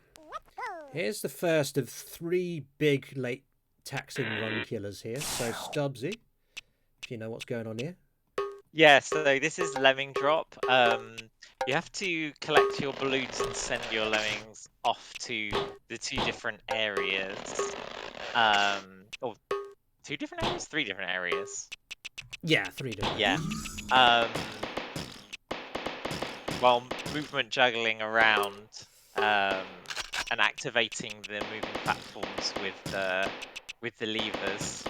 here's the first of 3 big late taxing run killers here. So Stubbsy, if you know what's going on here. Yeah, so this is Lemming Drop. You have to collect your balloons and send your lemmings off to the 2 different areas. Or 2 different areas? 3 different areas. Yeah, 3 different. Yeah. While movement juggling around and activating the moving platforms with the levers.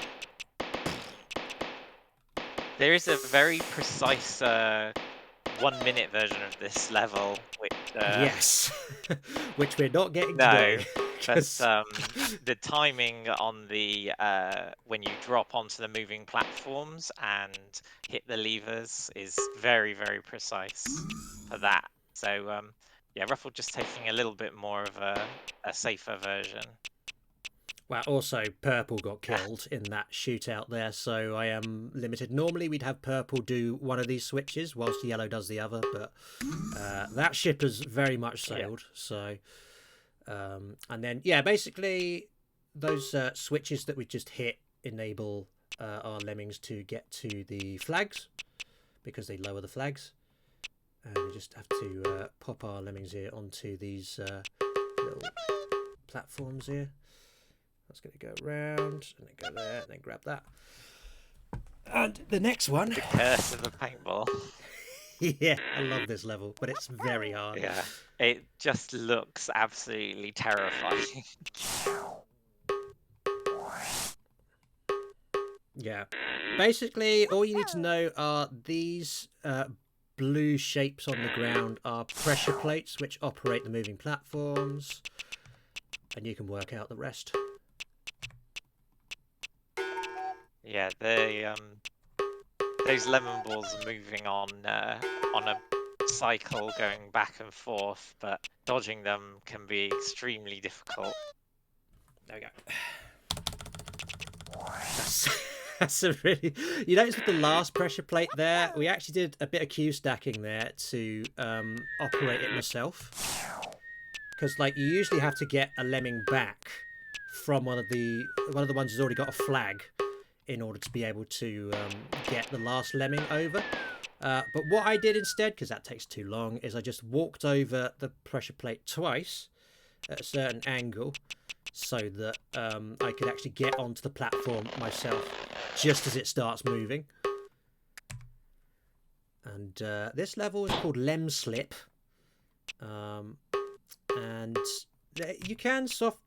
There is a very precise 1-minute version of this level, which yes, which we're not getting no, today. but the timing on the when you drop onto the moving platforms and hit the levers is very, very precise for that. So yeah, Ruffle just taking a little bit more of a safer version. Well, also purple got killed in that shootout there, so I am limited. Normally we'd have purple do one of these switches whilst yellow does the other, but that ship has very much sailed. So And then, yeah, basically those switches that we just hit enable our lemmings to get to the flags because they lower the flags. And we just have to pop our lemmings here onto these little platforms here. That's going to go around and then go there and then grab that. And the next one. The curse of the paintball. Yeah, I love this level, but it's very hard. Yeah, it just looks absolutely terrifying. Yeah. Basically, all you need to know are these blue shapes on the ground are pressure plates which operate the moving platforms, and you can work out the rest. Yeah, those lemon balls are moving on a cycle going back and forth, but dodging them can be extremely difficult. There we go. That's a really... You notice with the last pressure plate there, we actually did a bit of queue stacking there to operate it myself. Because like you usually have to get a lemming back from one of the ones who's already got a flag in order to be able to get the last lemming over. But what I did instead, because that takes too long, is I just walked over the pressure plate twice at a certain angle so that I could actually get onto the platform myself just as it starts moving. And this level is called Lem Slip. And you can soft...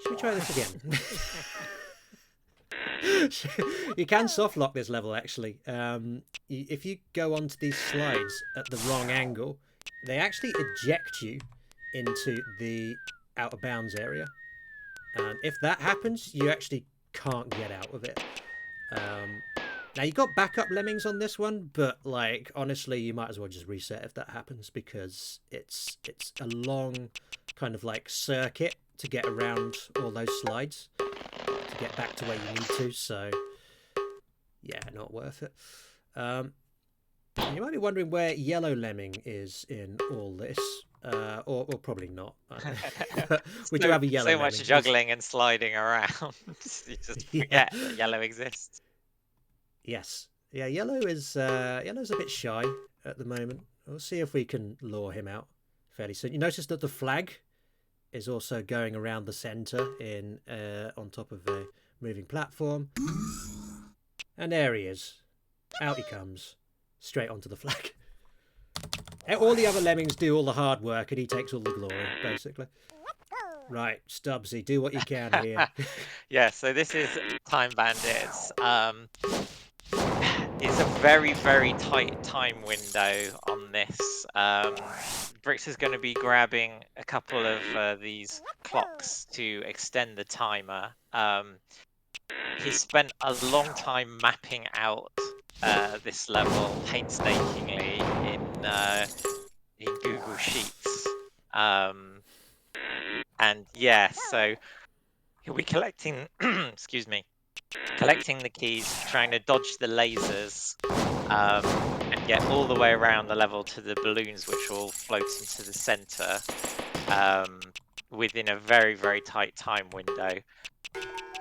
Should we try this again? You can soft lock this level actually. If you go onto these slides at the wrong angle, they actually eject you into the out of bounds area. And if that happens, you actually can't get out of it. Now you got backup lemmings on this one, but like honestly, you might as well just reset if that happens because it's a long kind of like circuit to get around all those slides to get back to where you need to. So yeah, not worth it. You might be wondering where yellow lemming is in all this, or probably not. We do have a yellow. So much juggling and sliding around, you just forget that yellow exists. Yes, yeah, yellow's a bit shy at the moment. We'll see if we can lure him out fairly soon. You notice that the flag is also going around the centre in on top of a moving platform, and there he is. Out he comes, straight onto the flag. All the other lemmings do all the hard work, and he takes all the glory, basically. Right, Stubbsy, do what you can here. Yeah, so this is Time Bandits. It's a very, very tight time window on this. Bricks is going to be grabbing a couple of these clocks to extend the timer. He spent a long time mapping out this level painstakingly in Google Sheets. And yeah, so he'll be collecting, excuse me, collecting the keys, trying to dodge the lasers, and get all the way around the level to the balloons, which will float into the center within a very, very tight time window.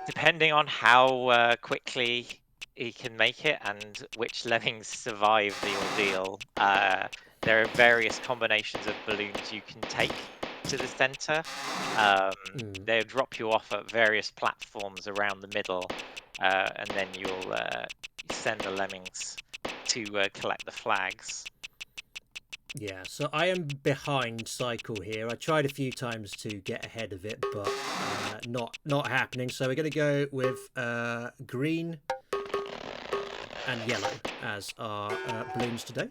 Depending on how quickly he can make it and which lemmings survive the ordeal, there are various combinations of balloons you can take to the center. They'll drop you off at various platforms around the middle, and then you'll send the lemmings to collect the flags. Yeah, so I am behind Cycle here. I tried a few times to get ahead of it, but not happening. So we're going to go with green and yellow as our balloons today.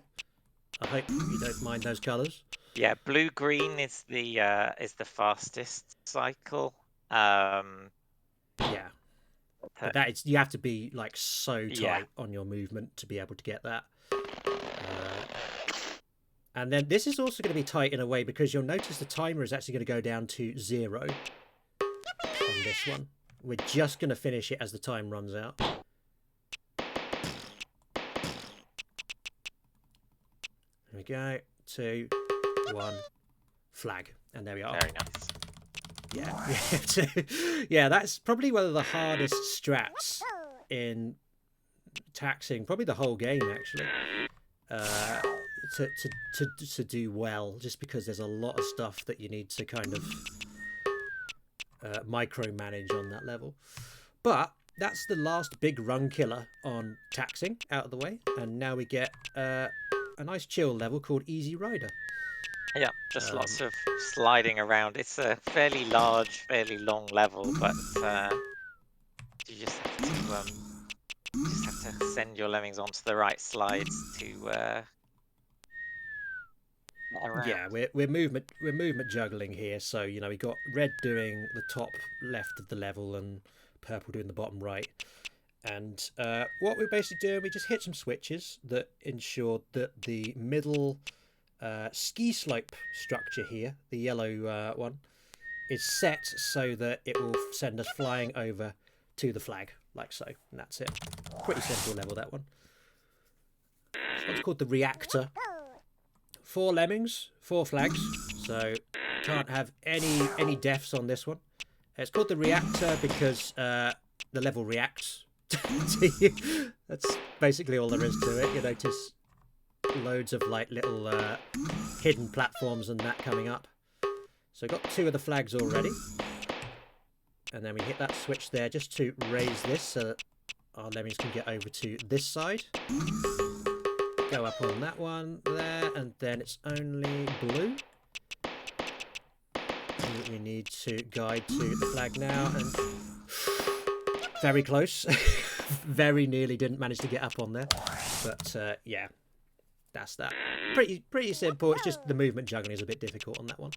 I hope you don't mind those colours. Yeah, blue-green is the fastest cycle. Yeah, but that is, you have to be like so tight on your movement to be able to get that. And then this is also going to be tight in a way because you'll notice the timer is actually going to go down to 0 on this one. We're just going to finish it as the time runs out. There we go. 2, 1, flag. And there we are. Very nice. Yeah, that's probably one of the hardest strats in taxing, probably the whole game actually, to do well, just because there's a lot of stuff that you need to kind of micromanage on that level. But that's the last big run killer on taxing out of the way, and now we get a nice chill level called Easy Rider. Yeah, just lots of sliding around. It's a fairly large, fairly long level, but you just have to send your lemmings onto the right slides to get around. Yeah, we're movement juggling here. So you know, we got red doing the top left of the level and purple doing the bottom right. And what we're basically doing, we just hit some switches that ensure that the middle ski slope structure here, the yellow one, is set so that it will send us flying over to the flag, like so. And that's it. Pretty simple level, that one. This one's called the Reactor. 4 lemmings, 4 flags, so can't have any deaths on this one. It's called the Reactor because the level reacts to you. That's basically all there is to it. You notice loads of like little hidden platforms and that coming up. So got 2 of the flags already, and then we hit that switch there just to raise this so that our lemmings can get over to this side. Go up on that one there, and then it's only blue. And we need to guide to the flag now, and very close. Very nearly didn't manage to get up on there, but yeah, that's that. Pretty simple. It's just the movement juggling is a bit difficult on that one.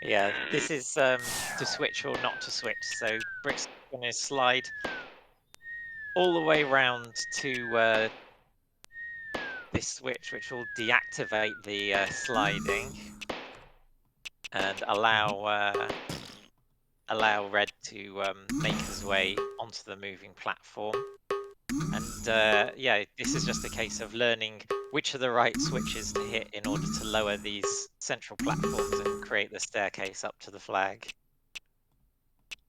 Yeah, this is to switch or not to switch. So Brick's going to slide all the way round to this switch, which will deactivate the sliding and allow red to make his way onto the moving platform. And yeah, this is just a case of learning which are the right switches to hit in order to lower these central platforms and create the staircase up to the flag.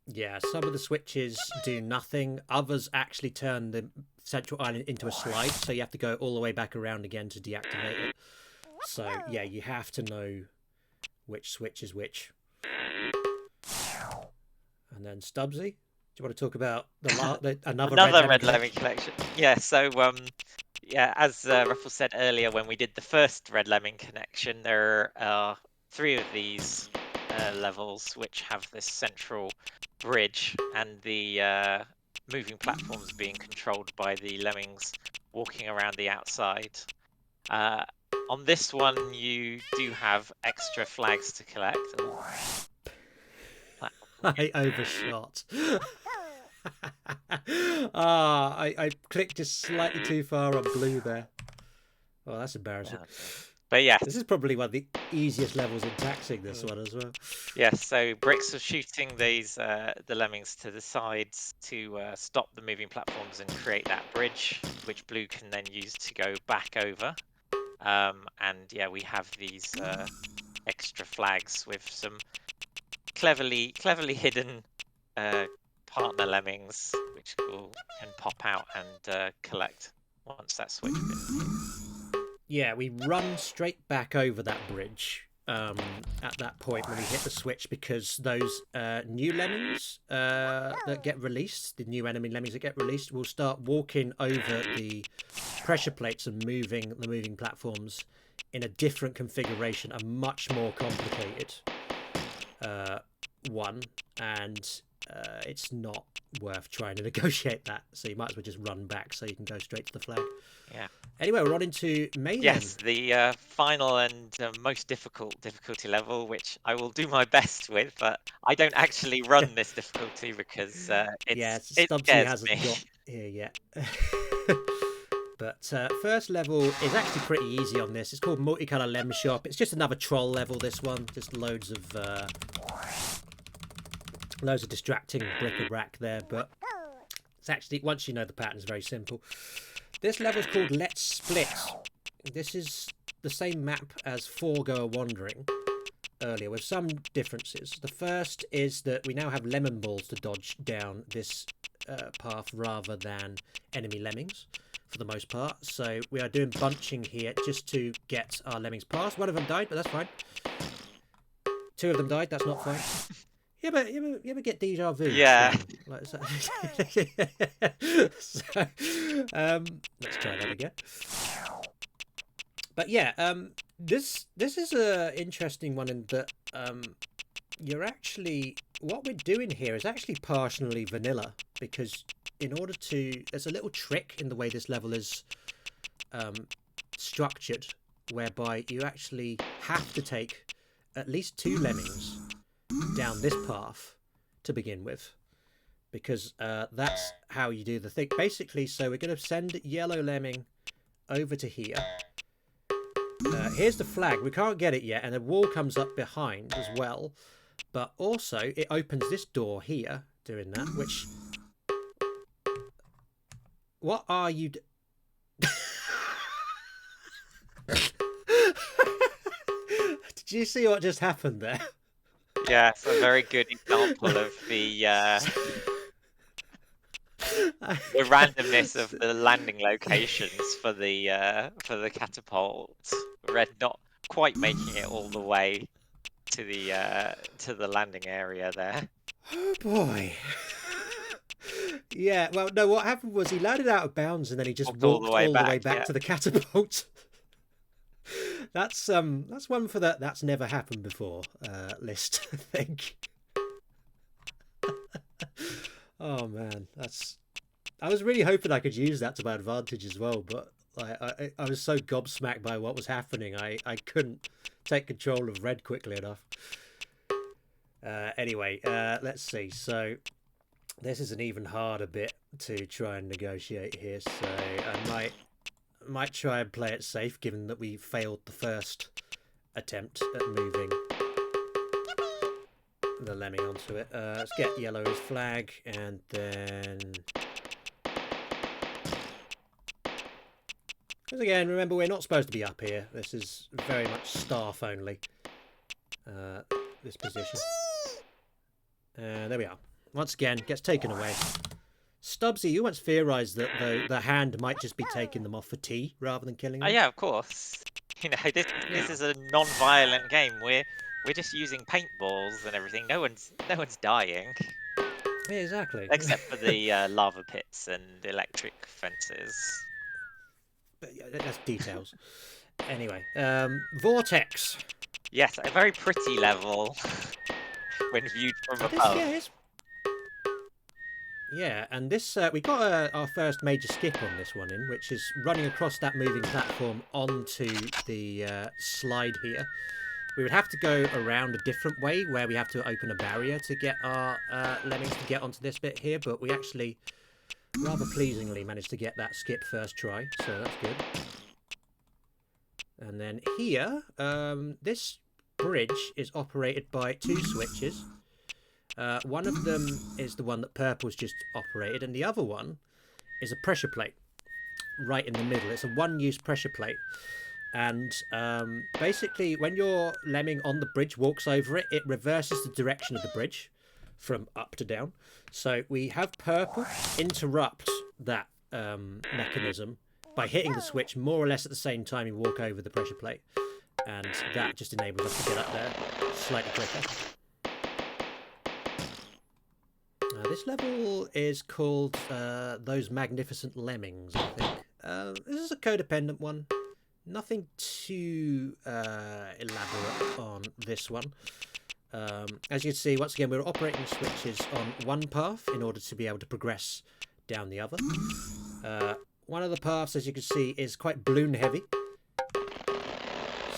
Yeah, some of the switches do nothing. Others actually turn the central island into a slide, so you have to go all the way back around again to deactivate it. So yeah, you have to know which switch is which. And then Stubbsy, do you want to talk about another red lemming connection? Yeah, so yeah, as Ruffle said earlier, when we did the first red lemming connection, there are 3 of these levels which have this central bridge, and the moving platforms being controlled by the lemmings walking around the outside. On this one, you do have extra flags to collect. I overshot. I clicked just slightly too far on blue there. Oh, that's embarrassing. Yeah. But yeah, this is probably one of the easiest levels in taxing, this one as well. Yes, so Bricks are shooting these the lemmings to the sides to stop the moving platforms and create that bridge, which blue can then use to go back over. And yeah, we have these extra flags with some cleverly hidden partner lemmings, which can pop out and collect once that switch has been hit. Yeah, we run straight back over that bridge at that point when we hit the switch, because those new lemmings that get released, the new enemy lemmings that get released, will start walking over the pressure plates and moving the moving platforms in a different configuration, a much more complicated one, and it's not worth trying to negotiate that, so you might as well just run back so you can go straight to the flag. Yeah. Anyway, we're on into Mayhem. Yes, the final and most difficulty level, which I will do my best with, but I don't actually run this difficulty because it Stubbsy scares hasn't me. got here yet. But first level is actually pretty easy on this. It's called Multicolor Lem Shop. It's just another troll level, this one. Just loads of distracting bric-a-brac there, but it's actually, once you know the pattern, it's very simple. This level is called Let's Split. This is the same map as 4 Go Wandering, earlier with some differences. The first is that we now have lemon balls to dodge down this path rather than enemy lemmings for the most part. So we are doing bunching here just to get our lemmings past. One of them died, but that's fine. Two of them died, that's not fine. Yeah, but you ever get deja vu? Yeah. Like, so, let's try that again. But yeah, this is a interesting one in that you're actually, what we're doing here is actually partially vanilla, because in order to, there's a little trick in the way this level is structured, whereby you actually have to take at least 2 lemmings down this path to begin with, because that's how you do the thing basically. So we're going to send yellow lemming over to here. Here's the flag. We can't get it yet, and a wall comes up behind as well, but also it opens this door here doing that, which, what are you did you see what just happened there? Yeah, it's a very good example of the randomness of the landing locations for the catapult. Red not quite making it all the way to the landing area there. Oh boy. Yeah, well, no, what happened was he landed out of bounds and then he just walked all the way back yeah. to the catapult. That's one for that's never happened before list, I think. Oh man, I was really hoping I could use that to my advantage as well, but I was so gobsmacked by what was happening, I couldn't take control of red quickly enough. Anyway, let's see. So this is an even harder bit to try and negotiate here, so I might try and play it safe, given that we failed the first attempt at moving the lemming onto it. Let's get yellow as flag, and then, because again, remember, we're not supposed to be up here. This is very much staff only, this position. There we are. Once again, gets taken away. Stubbsy, you once theorised that the hand might just be taking them off for tea rather than killing them. Oh yeah, of course. You know, this is a non-violent game. We're just using paintballs and everything. No one's dying. Yeah, exactly. Except for the lava pits and electric fences. But yeah, that's details. Anyway, Vortex. Yes, a very pretty level when viewed from above. Yeah, and this we got our first major skip on this one which is running across that moving platform onto the slide here. We would have to go around a different way, where we have to open a barrier to get our lemmings to get onto this bit here, but we actually rather pleasingly managed to get that skip first try, so that's good. And then here, this bridge is operated by 2 switches. One of them is the one that Purple's just operated, and the other one is a pressure plate right in the middle. It's a one-use pressure plate, and basically when your lemming on the bridge walks over it, it reverses the direction of the bridge from up to down. So we have Purple interrupt that mechanism by hitting the switch more or less at the same time you walk over the pressure plate, and that just enables us to get up there slightly quicker. This level is called Those Magnificent Lemmings, I think. This is a codependent one. Nothing too elaborate on this one. As you can see, once again, we're operating switches on one path in order to be able to progress down the other. One of the paths, as you can see, is quite balloon heavy.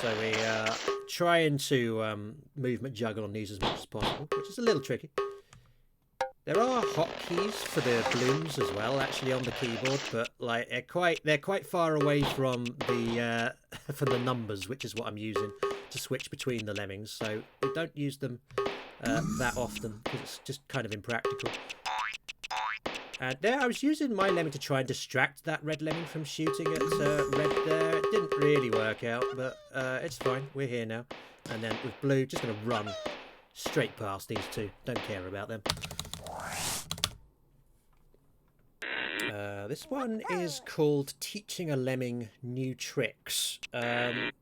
So we are trying to movement juggle on these as much as possible, which is a little tricky. There are hotkeys for the balloons as well, actually, on the keyboard, but like they're quite far away from the numbers, which is what I'm using to switch between the lemmings. So we don't use them that often because it's just kind of impractical. And there, I was using my lemming to try and distract that red lemming from shooting at red there. It didn't really work out, but it's fine. We're here now. And then with blue, just going to run straight past these two. Don't care about them. This one is called Teaching a Lemming New Tricks. Not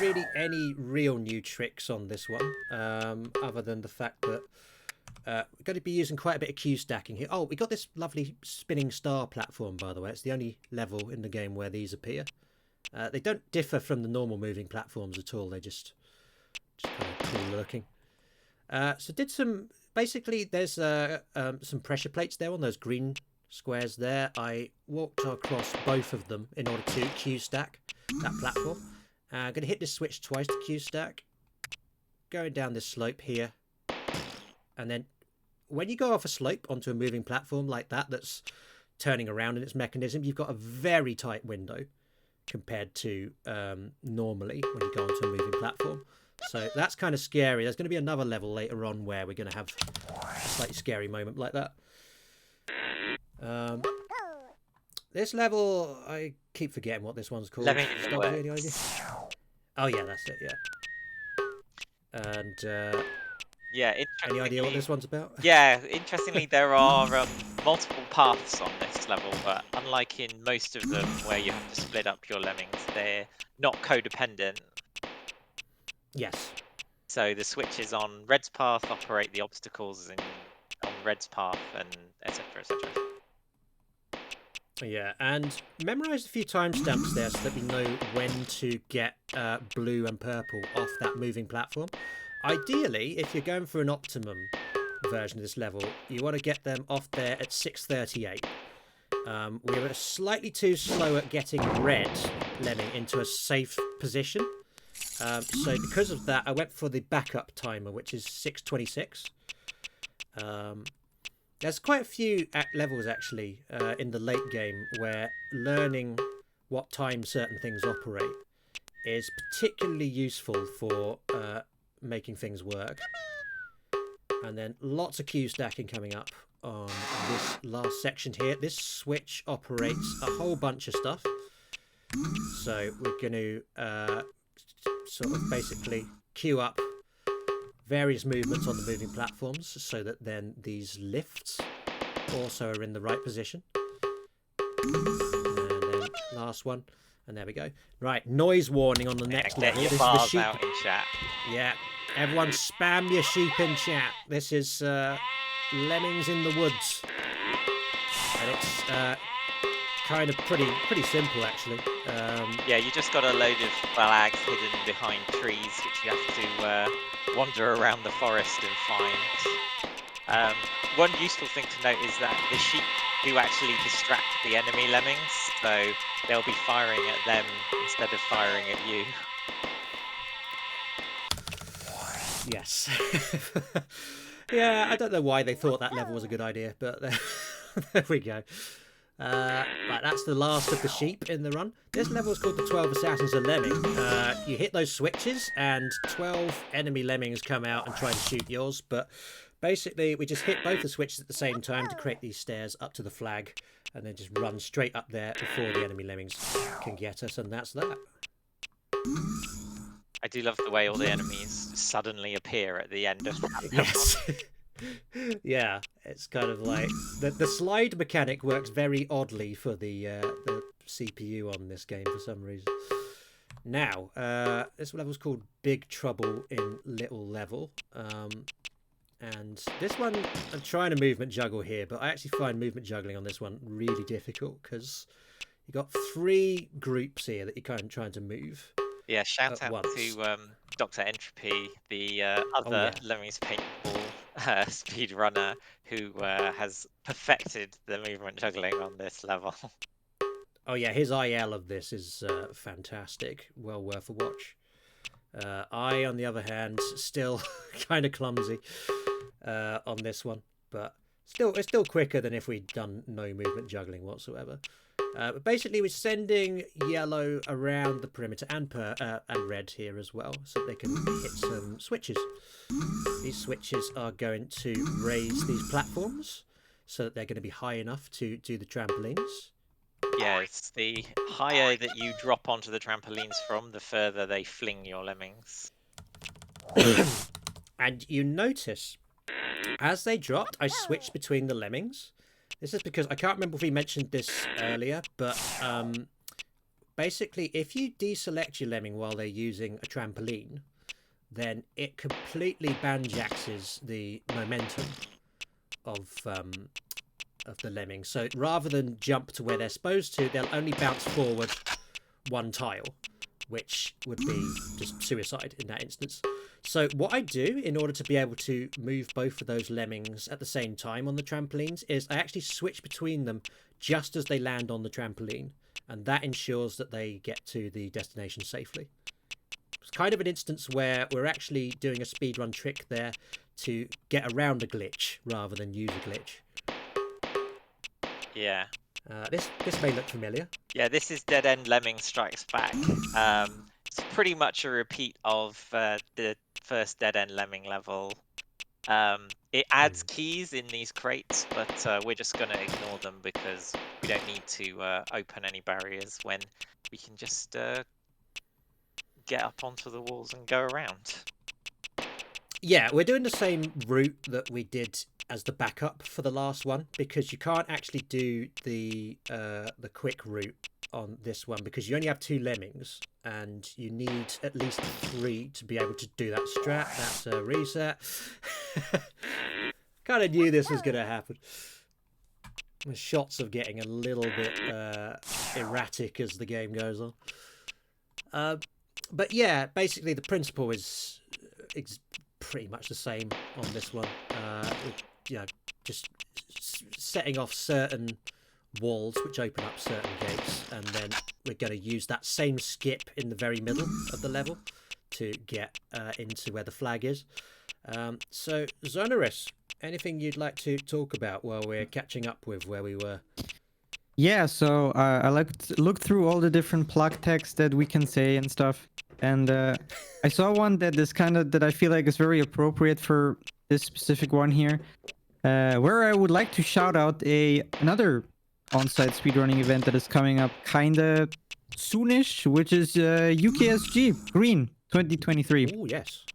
really any real new tricks on this one, other than the fact that we're going to be using quite a bit of queue stacking here. Oh, we got this lovely spinning star platform, by the way. It's the only level in the game where these appear. They don't differ from the normal moving platforms at all. They're just kind of cool looking. So did some... Basically, there's some pressure plates there on those green squares there. I walked across both of them in order to queue stack that platform. I'm going to hit this switch twice to queue stack. Going down this slope here. And then when you go off a slope onto a moving platform like that, that's turning around in its mechanism, you've got a very tight window compared to normally when you go onto a moving platform. So that's kind of scary. There's going to be another level later on where we're going to have a slightly scary moment like that. This level, I keep forgetting what this one's called. Lemmings. Any idea? Oh yeah, that's it. Yeah. And yeah, any idea what this one's about? Yeah, interestingly, there are multiple paths on this level, but unlike in most of them where you have to split up your lemmings, they're not codependent. Yes. So the switches on Red's path operate the obstacles on Red's path, and etc. etc. Yeah, and memorize a few timestamps there so that we know when to get blue and purple off that moving platform. Ideally, if you're going for an optimum version of this level, you want to get them off there at 6:38. We were slightly too slow at getting red lemming into a safe position. So because of that, I went for the backup timer, which is 6:26. There's quite a few levels, actually, in the late game where learning what time certain things operate is particularly useful for making things work. And then lots of queue stacking coming up on this last section here. This switch operates a whole bunch of stuff. So we're going to sort of basically queue up various movements on the moving platforms so that then these lifts also are in the right position. And then last one. And there we go. Right, noise warning on the next level. Get your This is the bars sheep. out in chat. Yeah, everyone spam your sheep in chat. This is Lemmings in the Woods. And it's kind of pretty simple, actually. Yeah, you just got a load of flags hidden behind trees, which you have to wander around the forest and find. One useful thing to note is that the sheep do actually distract the enemy lemmings, so they'll be firing at them instead of firing at you. Yes. Yeah, I don't know why they thought that level was a good idea, but there we go. Right, that's the last of the sheep in the run. This level is called the 12 Assassins of Lemming. You hit those switches and 12 enemy lemmings come out and try to shoot yours, but basically we just hit both the switches at the same time to create these stairs up to the flag and then just run straight up there before the enemy lemmings can get us, and that's that. I do love the way all the enemies suddenly appear at the end of that. Yes. Yeah, it's kind of like the slide mechanic works very oddly for the CPU on this game for some reason. Now, this level's called Big Trouble in Little Level. And this one, I'm trying to movement juggle here, but I actually find movement juggling on this one really difficult because you've got 3 groups here that you're kind of trying to move. Yeah, shout out once. to Dr. Entropy, the other Lemmings Paintball speedrunner who has perfected the movement juggling on this level. Oh yeah, his IL of this is fantastic. Well worth a watch. I, on the other hand, still kind of clumsy on this one, but it's still quicker than if we'd done no movement juggling whatsoever. But basically, we're sending yellow around the perimeter and red here as well, so they can hit some switches. These switches are going to raise these platforms so that they're going to be high enough to do the trampolines. Yeah, it's the higher that you drop onto the trampolines from, the further they fling your lemmings. And you notice, as they dropped, I switched between the lemmings. This is because I can't remember if we mentioned this earlier, but basically, if you deselect your lemming while they're using a trampoline, then it completely banjaxes the momentum of the lemming. So rather than jump to where they're supposed to, they'll only bounce forward one tile, which would be just suicide in that instance. So what I do in order to be able to move both of those lemmings at the same time on the trampolines is I actually switch between them just as they land on the trampoline, and that ensures that they get to the destination safely. It's kind of an instance where we're actually doing a speedrun trick there to get around a glitch rather than use a glitch. Yeah. This may look familiar. Yeah, this is Dead End Lemming Strikes Back. It's pretty much a repeat of the first Dead End Lemming level. It adds keys in these crates, but we're just going to ignore them because we don't need to open any barriers when we can just get up onto the walls and go around. Yeah, we're doing the same route that we did as the backup for the last one, because you can't actually do the quick route on this one because you only have 2 lemmings and you need at least 3 to be able to do that strat. That's a reset. Kind of knew this was going to happen. The shots are getting a little bit erratic as the game goes on. But yeah, basically the principle is pretty much the same on this one. Just setting off certain walls which open up certain gates, and then we're going to use that same skip in the very middle of the level to get into where the flag is. So Xoneris, anything you'd like to talk about while we're catching up with where we were? Yeah, so I like to look through all the different plug text that we can say and stuff. And I saw one that is that I feel like is very appropriate for this specific one here. Where I would like to shout out another on-site speedrunning event that is coming up kinda soonish, which is UKSG Green 2023. Oh, yes.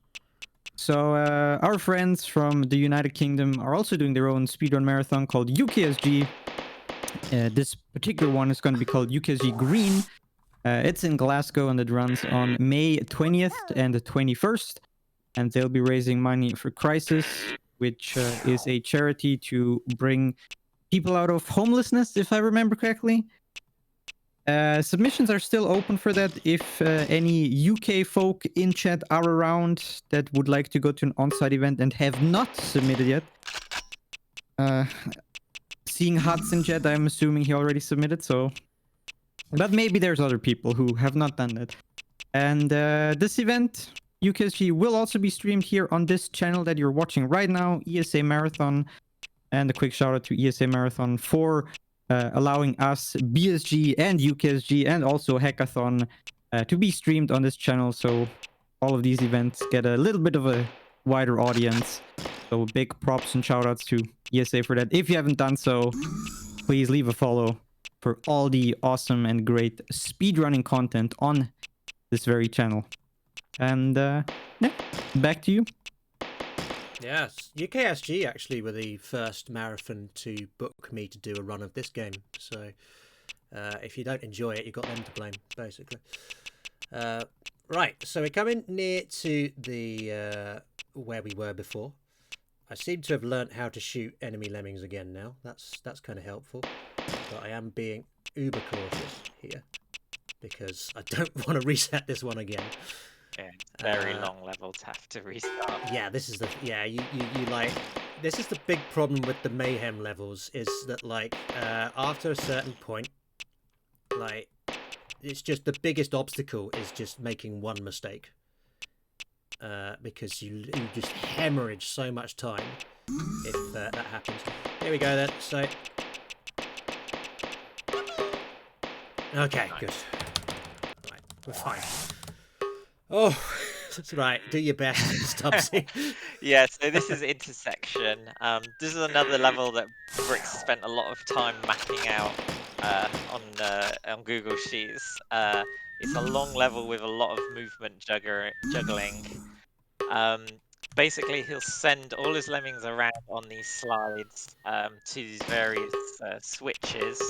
So our friends from the United Kingdom are also doing their own speedrun marathon called UKSG. This particular one is going to be called UKSG Green. It's in Glasgow and it runs on May 20th and the 21st. And they'll be raising money for Crisis, which is a charity to bring people out of homelessness, if I remember correctly. Submissions are still open for that. If any UK folk in chat are around that would like to go to an on-site event and have not submitted yet. Seeing Huts in chat, I'm assuming he already submitted, so... But maybe there's other people who have not done that. And this event, UKSG, will also be streamed here on this channel that you're watching right now, ESA Marathon. And a quick shout out to ESA Marathon for allowing us, BSG and UKSG, and also Hackathon to be streamed on this channel. So all of these events get a little bit of a wider audience. So big props and shout outs to ESA for that. If you haven't done so, please leave a follow for all the awesome and great speedrunning content on this very channel. And yeah, back to you. Yes, UKSG actually were the first marathon to book me to do a run of this game. So if you don't enjoy it, you've got them to blame, basically. Right, so we're coming near to the where we were before. I seem to have learnt how to shoot enemy lemmings again now. That's kind of helpful. But I am being uber cautious here because I don't want to reset this one again. Yeah, very long levels have to restart. Yeah, this is the you like this is the big problem with the mayhem levels is that like after a certain point, like it's just the biggest obstacle is just making one mistake. Because you just hemorrhage so much time if that happens. Here we go then. So, okay, good. Right, we're fine. Oh, Right, do your best, Stubbsy. Yeah, so this is Intersection. This is another level that Bricks spent a lot of time mapping out on Google Sheets. It's a long level with a lot of movement juggling. Basically, he'll send all his lemmings around on these slides to these various switches.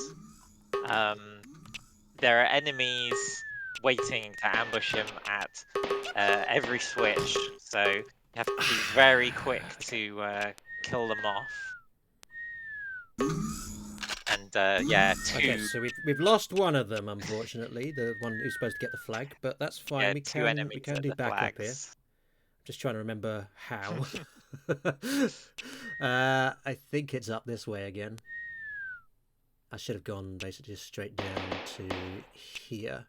There are enemies waiting to ambush him at every switch, so you have to be very quick to kill them off. And yeah, Okay, so we've lost one of them, unfortunately, the one who's supposed to get the flag, but that's fine. yeah, we two can enemies at do the backup here. flags. Just trying to remember how. I think it's up this way again. I should have gone basically just straight down to here.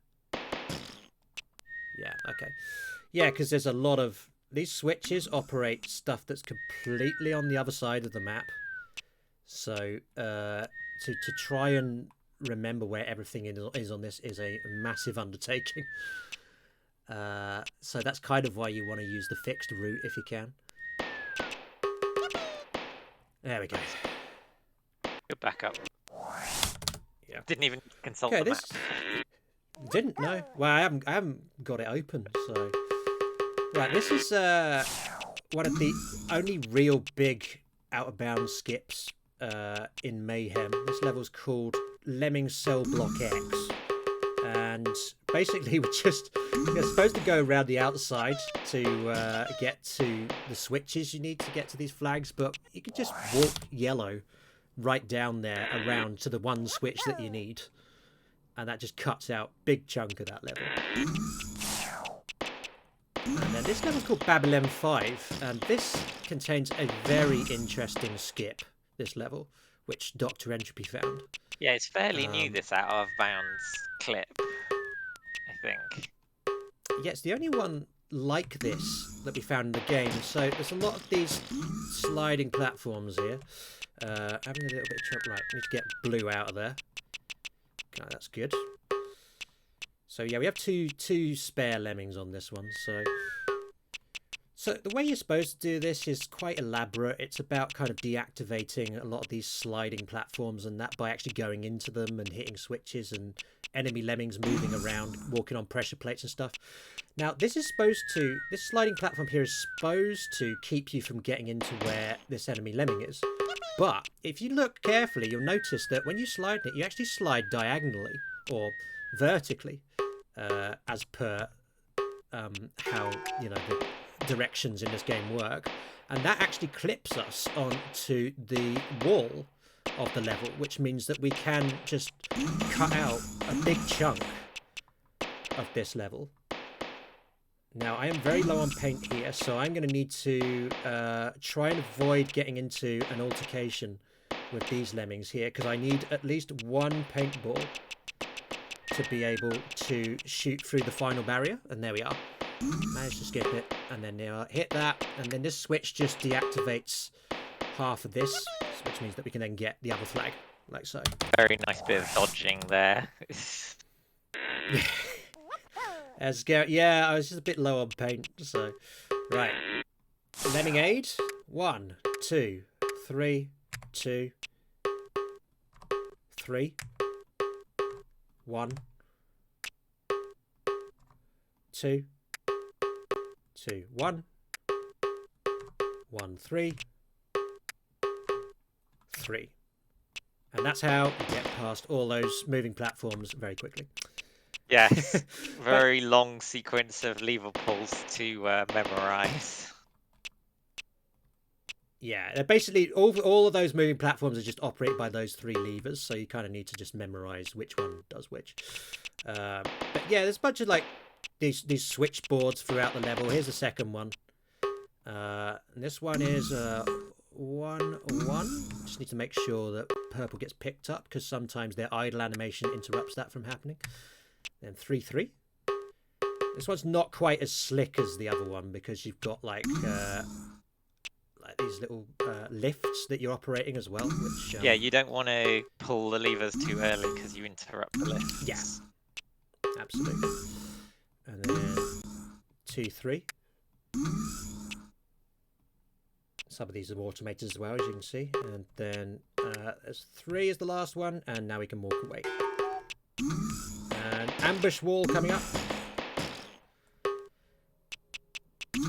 Yeah, okay. Yeah, because there's a lot of... These switches operate stuff that's completely on the other side of the map. So to try and remember where everything is on this is a massive undertaking. So that's kind of why you want to use the fixed route if you can. There we go. Good backup. Yeah. Didn't even consult Okay, the this map. didn't know. Well, I haven't got it open. So right, this is one of the only real big out of bounds skips in Mayhem. This level's called Lemmings Cell Block X, and basically we're supposed to go around the outside to get to the switches you need to get to these flags, but you can just walk yellow right down there around to the one switch that you need, and that just cuts out big chunk of that level. And then this level's called Babylon 5, and this contains a very interesting skip, this level, which Dr. Entropy found. Yeah, it's fairly new, this out of bounds clip, I think. Yeah, it's the only one like this that we found in the game. So there's a lot of these sliding platforms here. Having a little bit of trouble. Right, need to get blue out of there. Okay, that's good. So yeah, we have two spare lemmings on this one. So the way you're supposed to do this is quite elaborate. It's about kind of deactivating a lot of these sliding platforms, and that by actually going into them and hitting switches and enemy lemmings moving around, walking on pressure plates and stuff. Now, this sliding platform here is supposed to keep you from getting into where this enemy lemming is. But if you look carefully, you'll notice that when you slide it, you actually slide diagonally or vertically, as per how the directions in this game work, and that actually clips us onto the wall of the level, which means that we can just cut out a big chunk of this level. Now, I am very low on paint here, so I'm going to need to try and avoid getting into an altercation with these lemmings here, because I need at least one paintball to be able to shoot through the final barrier. And there we are. Managed to skip it, and then hit that, and then this switch just deactivates half of this, which means that we can then get the other flag, like so. Very nice bit of dodging there. As Garrett, yeah, I was just a bit low on paint, so right. Lemming aid. 1, 2, 3, 2, 3, 1, 2, 2, 1, 1, 3, 3. And that's how you get past all those moving platforms very quickly. Yes, very long sequence of lever pulls to memorize. Yeah, they're basically all of those moving platforms are just operated by those 3 levers, so you kind of need to just memorize which one does which. But yeah, there's a bunch of like these switchboards throughout the level. Here's the second one. And this one is 1, 1. Just need to make sure that purple gets picked up, because sometimes their idle animation interrupts that from happening. Then 3, 3. This one's not quite as slick as the other one, because you've got like these little lifts that you're operating as well. Which yeah, you don't want to pull the levers too early because you interrupt the lift. Yeah, absolutely. And then 2, 3. Some of these are automated as well, as you can see. And then there's 3 is the last one, and now we can walk away. And ambush wall coming up.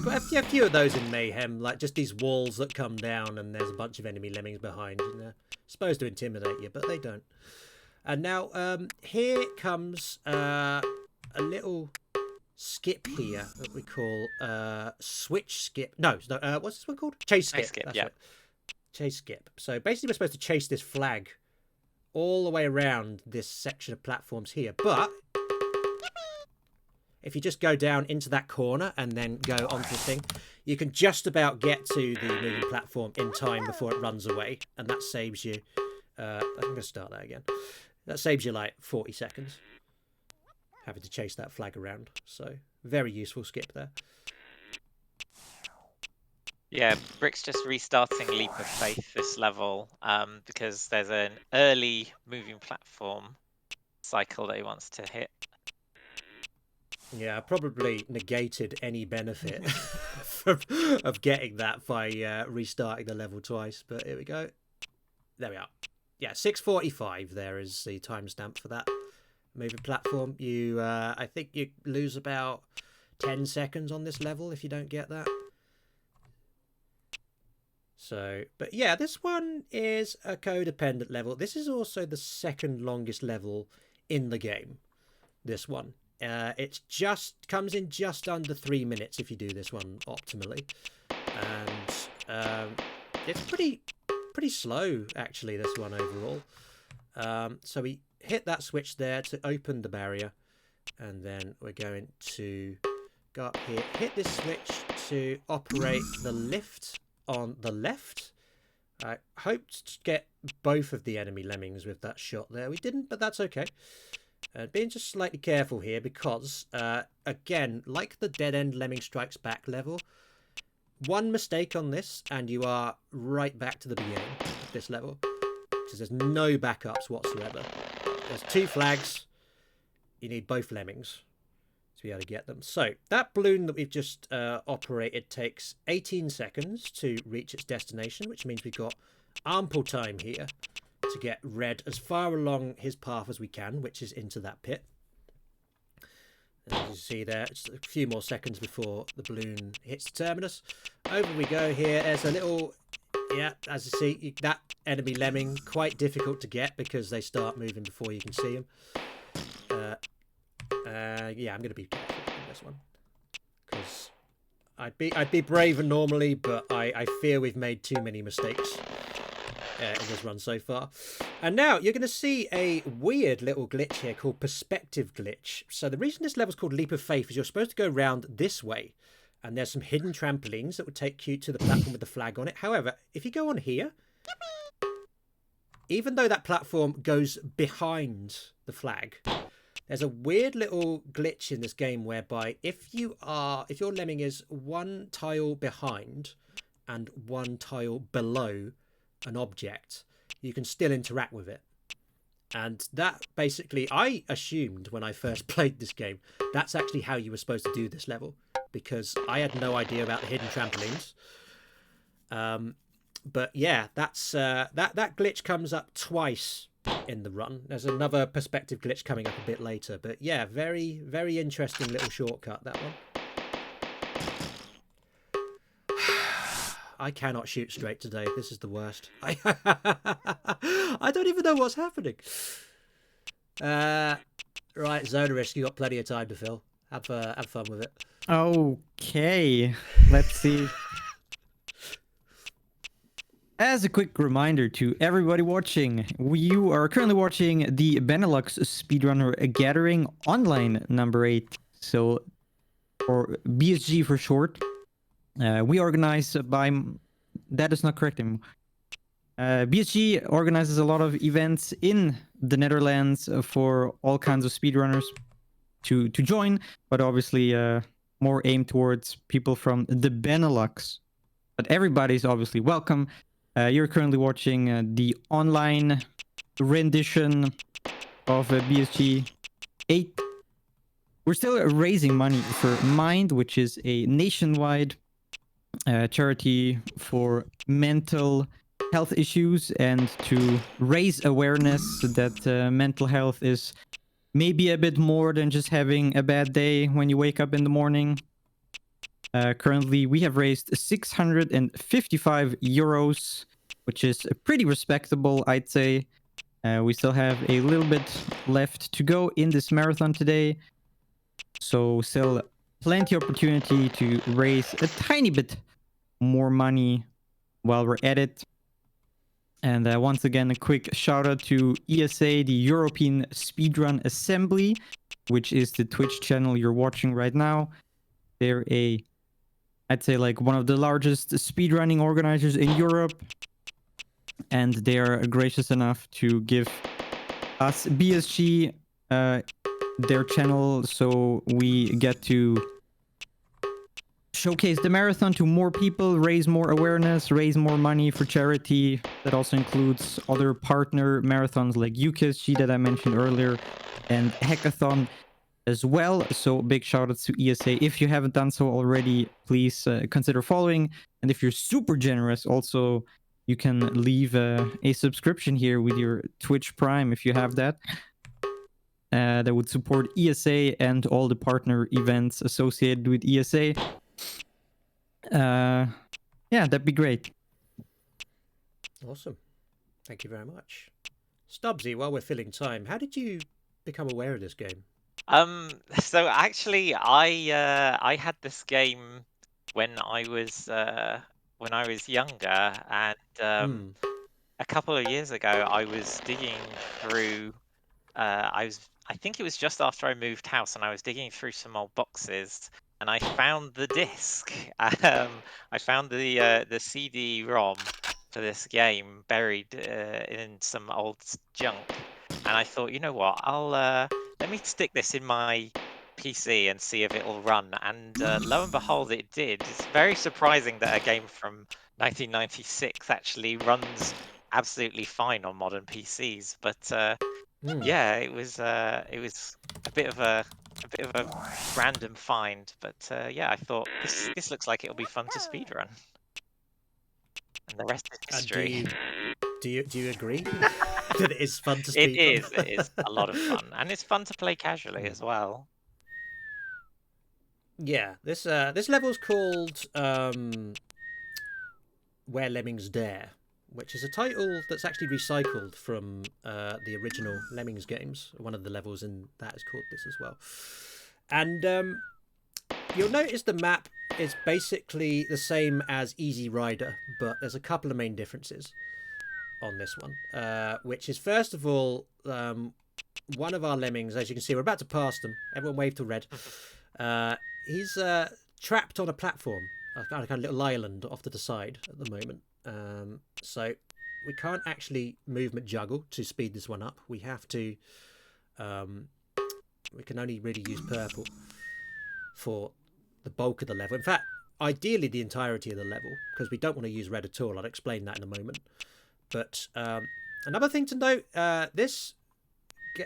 Got a few of those in Mayhem, like just these walls that come down and there's a bunch of enemy lemmings behind, and they're supposed to intimidate you, but they don't. And now here comes a little skip here that we call switch skip. No, what's this one called? Chase skip. Chase skip, That's yeah. right. Chase skip. So basically we're supposed to chase this flag all the way around this section of platforms here, but if you just go down into that corner and then go onto the thing, you can just about get to the moving platform in time before it runs away, and that saves you I'm going to start that again. That saves you like 40 seconds having to chase that flag around. So very useful skip there. Yeah, Brick's just restarting Leap of Faith this level because there's an early moving platform cycle that he wants to hit. Yeah, I probably negated any benefit of getting that by restarting the level twice, but here we go. There we are. Yeah, 6:45 there is the timestamp for that moving platform. You, I think you lose about 10 seconds on this level if you don't get that. So, but yeah, this one is a codependent level. This is also the second longest level in the game, this one. It just comes in just under 3 minutes if you do this one optimally, and it's pretty slow actually, this one overall. So we hit that switch there to open the barrier, and then we're going to go up here, hit this switch to operate the lift on the left. I hoped to get both of the enemy lemmings with that shot there. We didn't, but that's okay. Being just slightly careful here because, again, like the Dead End Lemming Strikes Back level, one mistake on this and you are right back to the beginning of this level. Because there's no backups whatsoever. There's 2 flags. You need both lemmings to be able to get them. So, that balloon that we've just operated takes 18 seconds to reach its destination, which means we've got ample time here to get Red as far along his path as we can, which is into that pit. As you see there, it's a few more seconds before the balloon hits the terminus. Over we go here. There's a little, yeah, as you see, that enemy lemming, quite difficult to get because they start moving before you can see them. Yeah, I'm going to be careful in this one because I'd be braver normally, but I fear we've made too many mistakes in this run so far. And now you're going to see a weird little glitch here called perspective glitch. So the reason this level's called Leap of Faith is you're supposed to go around this way, and there's some hidden trampolines that would take you to the platform with the flag on it. However, if you go on here, even though that platform goes behind the flag, there's a weird little glitch in this game whereby if your lemming is 1 tile behind and 1 tile below an object, you can still interact with it. And that basically, I assumed when I first played this game, that's actually how you were supposed to do this level, because I had no idea about the hidden trampolines. But yeah, that's that glitch comes up twice in the run. There's another perspective glitch coming up a bit later, but yeah, very, very interesting little shortcut, that one. I cannot shoot straight today. This is the worst. I don't even know what's happening. Right, Xoneris, you got plenty of time to fill. Have fun with it. Okay, let's see. As a quick reminder to everybody watching, you are currently watching the Benelux Speedrunner Gathering Online number 8. So, or BSG for short. We organize by... That is not correct anymore. BSG organizes a lot of events in the Netherlands for all kinds of speedrunners to join, but obviously more aimed towards people from the Benelux. But everybody's obviously welcome. You're currently watching the online rendition of BSG 8. We're still raising money for Mind, which is a nationwide charity for mental health issues and to raise awareness that mental health is maybe a bit more than just having a bad day when you wake up in the morning. Currently, we have raised 655 euros, which is pretty respectable, I'd say. We still have a little bit left to go in this marathon today. So still plenty opportunity to raise a tiny bit more money while we're at it. And once again, a quick shout out to ESA, the European Speedrun Assembly, which is the Twitch channel you're watching right now. They're I'd say like one of the largest speedrunning organizers in Europe. And they are gracious enough to give us BSG their channel so we get to showcase the marathon to more people, raise more awareness, raise more money for charity. That also includes other partner marathons like UKSG that I mentioned earlier and Hackathon as well. So big shout outs to ESA. If you haven't done so already, please consider following. And if you're super generous, also you can leave a subscription here with your Twitch Prime if you have that. That would support ESA and all the partner events associated with ESA. Yeah, that'd be great. Awesome. Thank you very much. Stubbsy, while we're filling time, how did you become aware of this game? So actually, I had this game when I was younger, and a couple of years ago, I was digging through. I think it was just after I moved house, and I was digging through some old boxes, and I found the disc. I found the CD-ROM for this game buried in some old junk, and I thought, you know what, I'll let me stick this in my PC and see if it'll run. And lo and behold, it did. It's very surprising that a game from 1996 actually runs absolutely fine on modern PCs. But yeah, it was a bit of a random find. But yeah, I thought this looks like it'll be fun to speedrun. And the rest is history. Do you agree that it is fun to speedrun? It is a lot of fun, and it's fun to play casually as well. Yeah, this level's called Where Lemmings Dare, which is a title that's actually recycled from the original Lemmings games. One of the levels in that is called this as well. And you'll notice the map is basically the same as Easy Rider, but there's a couple of main differences on this one, which is, first of all, one of our lemmings, as you can see, we're about to pass them. Everyone wave to red. He's trapped on a platform, a kind of little island off to the side at the moment. So we can't actually movement juggle to speed this one up. We have to. We can only really use purple for the bulk of the level. In fact, ideally the entirety of the level, because we don't want to use red at all. I'll explain that in a moment. But another thing to note, this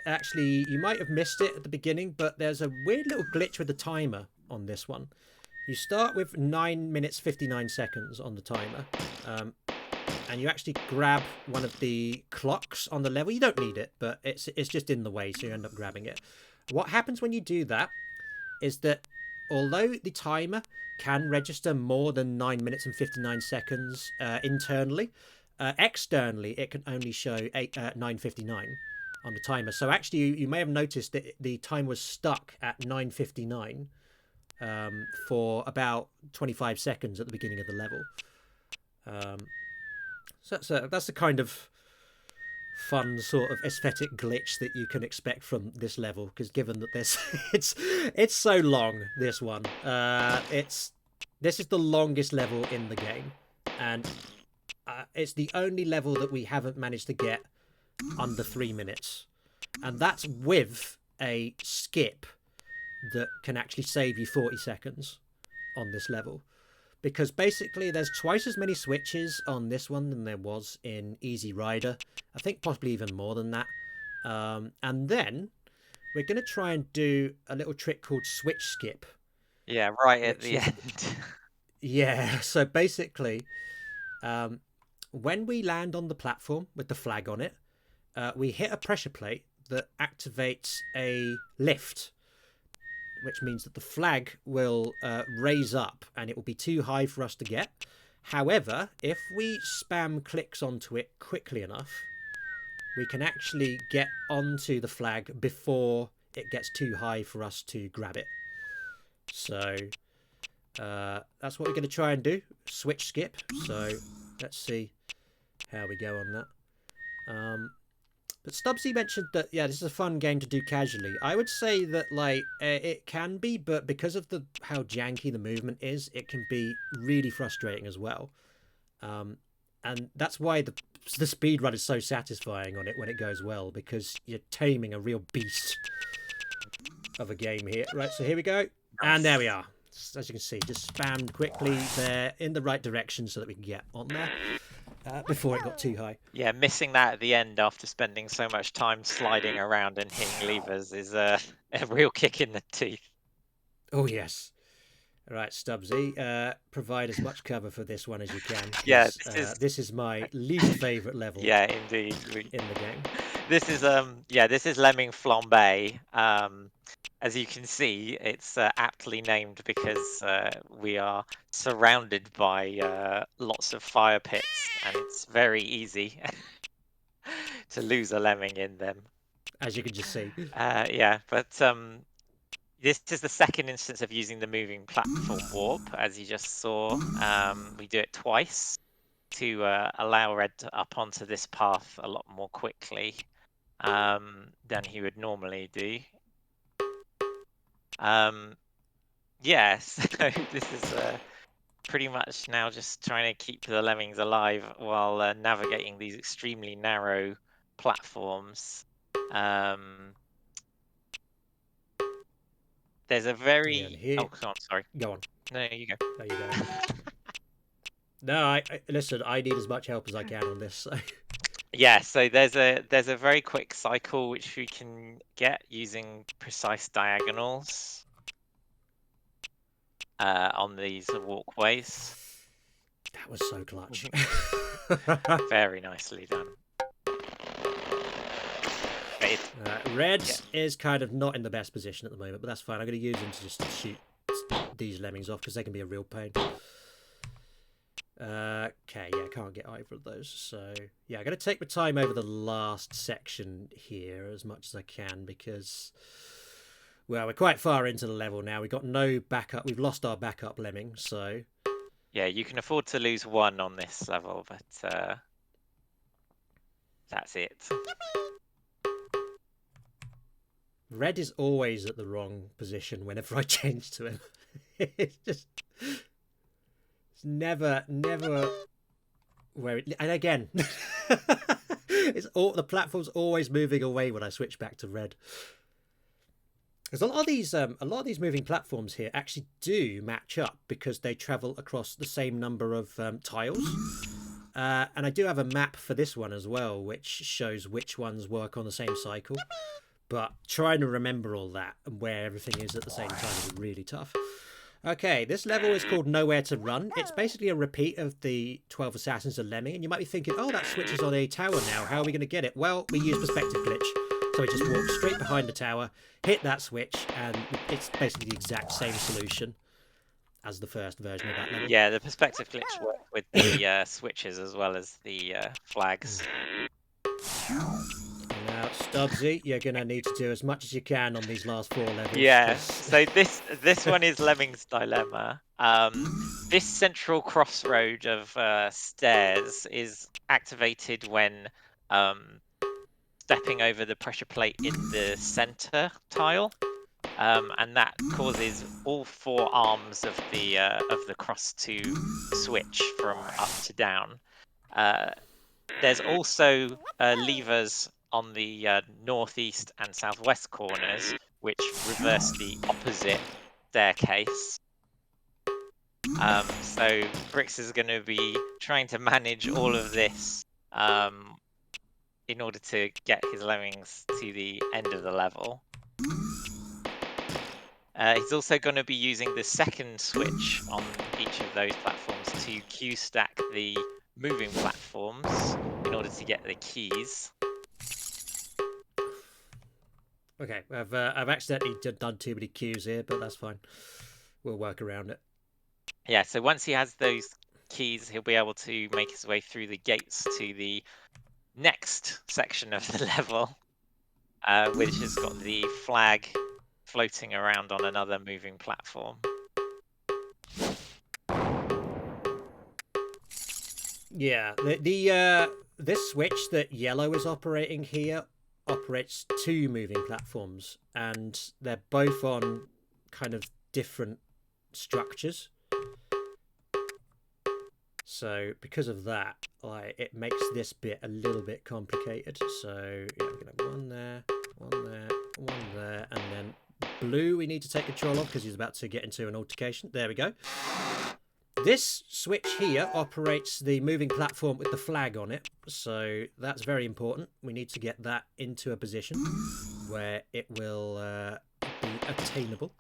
actually, you might have missed it at the beginning, but there's a weird little glitch with the timer on this one. You start with 9 minutes 59 seconds on the timer, and you actually grab one of the clocks on the level. You don't need it, but it's just in the way, so you end up grabbing it. What happens when you do that is that although the timer can register more than 9 minutes and 59 seconds internally, externally it can only show 9:59 on the timer. So actually you may have noticed that the time was stuck at 9:59 for about 25 seconds at the beginning of the level. So that's the kind of fun sort of aesthetic glitch that you can expect from this level, because given that there's it's so long, this one, this is the longest level in the game, and it's the only level that we haven't managed to get under 3 minutes, and that's with a skip that can actually save you 40 seconds on this level, because basically there's twice as many switches on this one than there was in Easy Rider. I think possibly even more than that. And then we're going to try and do a little trick called switch skip. Yeah, right at the end. Yeah, so basically, when we land on the platform with the flag on it, we hit a pressure plate that activates a lift, which means that the flag will raise up and it will be too high for us to get. However, if we spam clicks onto it quickly enough, we can actually get onto the flag before it gets too high for us to grab it. So that's what we're going to try and do. Switch skip. So let's see how we go on that. But Stubbsy mentioned that, yeah, this is a fun game to do casually. I would say that, like, it can be, but because of how janky the movement is, it can be really frustrating as well. And that's why the speedrun is so satisfying on it when it goes well, because you're taming a real beast of a game here. Right, so here we go. And there we are. As you can see, just spammed quickly there in the right direction so that we can get on there. Before it got too high. Yeah, missing that at the end after spending so much time sliding around and hitting levers is a real kick in the teeth. Oh, yes. All right, Stubbsy, provide as much cover for this one as you can. Yeah, this is my least favourite level. Yeah, indeed. In the game. This is Lemming Flambe. As you can see, it's aptly named because we are surrounded by lots of fire pits, and it's very easy to lose a lemming in them. As you can just see. Yeah, but this is the second instance of using the moving platform warp, as you just saw. We do it twice to allow Red up onto this path a lot more quickly than he would normally do. Yeah, so this is pretty much now just trying to keep the lemmings alive while navigating these extremely narrow platforms. There's a very... Yeah, Oh, go on, sorry. Go on. No, you go. There you go. No, listen, I need as much help as I can on this. Yeah, so there's a very quick cycle which we can get using precise diagonals on these walkways. That was so clutch. Very nicely done. Red is kind of not in the best position at the moment, but that's fine. I'm going to use him to just shoot these lemmings off because they can be a real pain. Okay, yeah, can't get either of those. So, yeah, I'm going to take my time over the last section here as much as I can because, well, we're quite far into the level now. We've got no backup. We've lost our backup lemming, so... Yeah, you can afford to lose one on this level, but that's it. Red is always at the wrong position whenever I change to him. It's just... It's never where it... And again, the platform's always moving away when I switch back to Red. Because a lot of these moving platforms here actually do match up because they travel across the same number of tiles. And I do have a map for this one as well, which shows which ones work on the same cycle. But trying to remember all that and where everything is at the same time is really tough. Okay, this level is called Nowhere to Run. It's basically a repeat of the 12 Assassins of Lemming. And you might be thinking, oh, that switches on a tower now. How are we going to get it? Well, we use perspective glitch. So we just walk straight behind the tower, hit that switch, and it's basically the exact same solution as the first version of that level. Yeah, the perspective glitch works with the switches as well as the flags. Now, Stubbsy, you're going to need to do as much as you can on these last 4 levels. Yeah, so this one is Lemming's Dilemma. This central crossroad of stairs is activated when stepping over the pressure plate in the center tile, and that causes all 4 arms of the cross to switch from up to down. There's also levers on the northeast and southwest corners, which reverse the opposite staircase. So Bricks is going to be trying to manage all of this in order to get his lemmings to the end of the level. He's also going to be using the second switch on each of those platforms to queue stack the moving platforms in order to get the keys. Okay, I've accidentally done too many queues here, but that's fine. We'll work around it. Yeah, so once he has those keys, he'll be able to make his way through the gates to the next section of the level, which has got the flag floating around on another moving platform. Yeah, this switch that yellow is operating here operates 2 moving platforms, and they're both on kind of different structures. So because of that, it makes this bit a little bit complicated. So yeah, we're gonna have one there, one there, one there, and then blue we need to take control of because he's about to get into an altercation. There we go. This switch here operates the moving platform with the flag on it, so that's very important. We need to get that into a position where it will be attainable.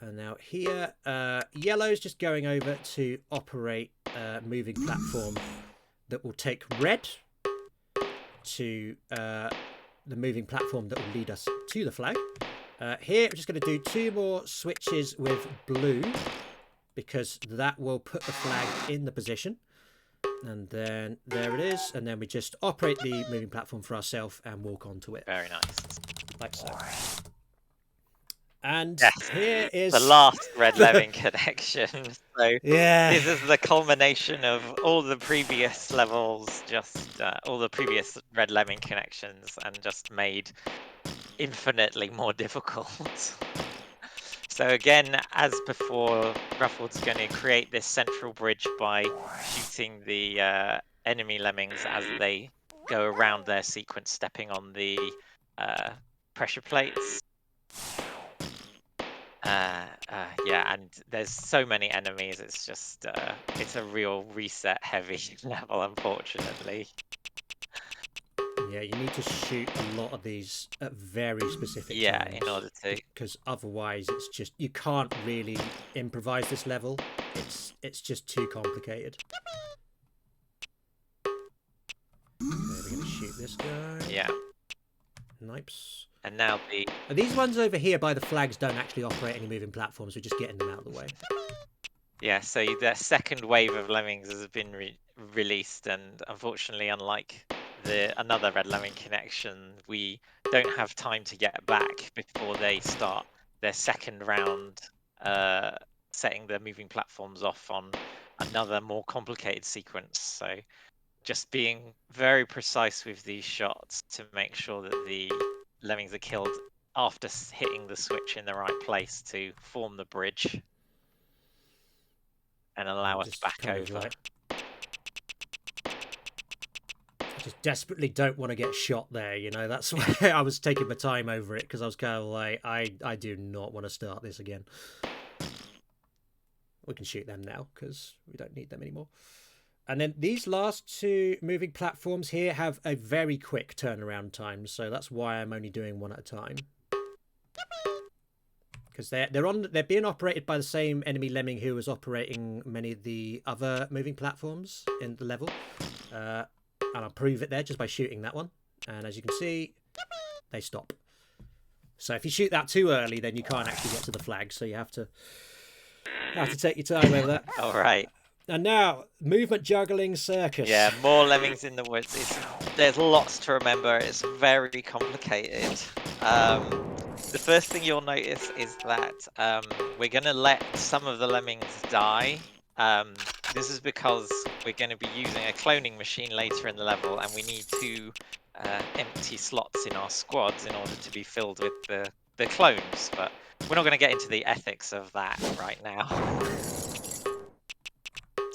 And now here, yellow's just going over to operate a moving platform that will take red to the moving platform that will lead us to the flag. Here, we're just going to do 2 more switches with blue, because that will put the flag in the position. And then there it is. And then we just operate the moving platform for ourselves and walk onto it. Very nice. Like so. And Yes, here is the last red lemming connection. So yeah, this is the culmination of all the previous levels, just all the previous red lemming connections, and just made infinitely more difficult. So again, as before, Ruffled's going to create this central bridge by shooting the enemy lemmings as they go around their sequence, stepping on the pressure plates. Yeah, and there's so many enemies. It's just it's a real reset heavy level, unfortunately. yeah, you need to shoot a lot of these at very specific times. In order to, because otherwise it's just you can't really improvise this level. It's just too complicated. Okay, we're gonna shoot this guy. yeah. Nipes. And now These ones over here by the flags don't actually operate any moving platforms. We're just getting them out of the way. Yeah, so the second wave of lemmings has been released, and unfortunately, unlike another red lemming connection, we don't have time to get back before they start their second round, setting the moving platforms off on another more complicated sequence. So just being very precise with these shots to make sure that the lemmings are killed after hitting the switch in the right place to form the bridge and allow us back over. Right. I just desperately don't want to get shot there, you know. That's why I was taking my time over it, because I was kind of like, I do not want to start this again. We can shoot them now because we don't need them anymore. And then these last 2 moving platforms here have a very quick turnaround time, so that's why I'm only doing one at a time. Because they're being operated by the same enemy lemming who was operating many of the other moving platforms in the level. And I'll prove it there just by shooting that one. And as you can see, they stop. So if you shoot that too early, then you can't actually get to the flag. So you have to take your time over that. All right. And now, movement juggling circus. Yeah, more lemmings in the woods. There's lots to remember. It's very complicated. The first thing you'll notice is that we're going to let some of the lemmings die. This is because we're going to be using a cloning machine later in the level, and we need 2 empty slots in our squads in order to be filled with the clones. But we're not going to get into the ethics of that right now.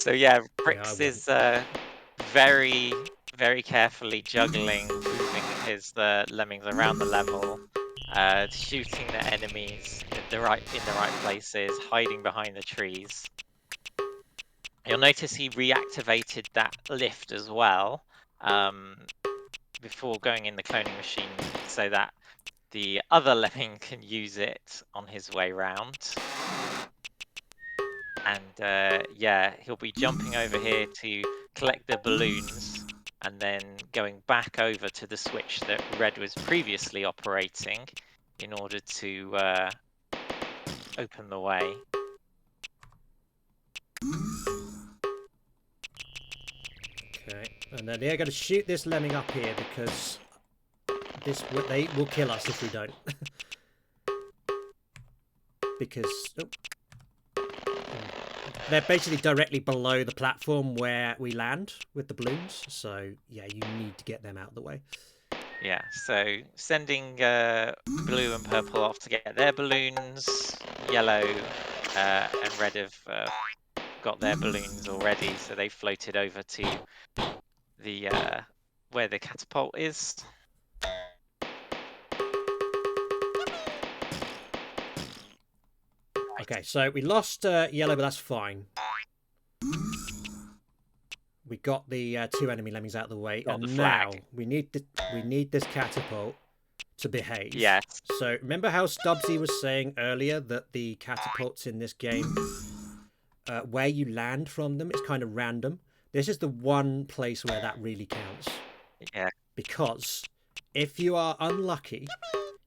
So yeah, Bricks is very, very carefully juggling, moving his lemmings around the level, shooting the enemies in the right places, hiding behind the trees. You'll notice he reactivated that lift as well before going in the cloning machine, so that the other lemming can use it on his way round. And yeah, he'll be jumping over here to collect the balloons and then going back over to the switch that Red was previously operating in order to open the way. Okay, and then they're going to shoot this lemming up here because they will kill us if we don't. Because they're basically directly below the platform where we land with the balloons. So yeah, you need to get them out of the way. Yeah, so sending blue and purple off to get their balloons. Yellow and red have got their balloons already, so they floated over to the where the catapult is. Okay, so we lost yellow, but that's fine. We got the 2 enemy lemmings out of the way, Got and the now flag. we need this catapult to behave. Yes. So remember how Stubbsy was saying earlier that the catapults in this game, where you land from them, is kind of random. This is the one place where that really counts. Yeah. Because if you are unlucky,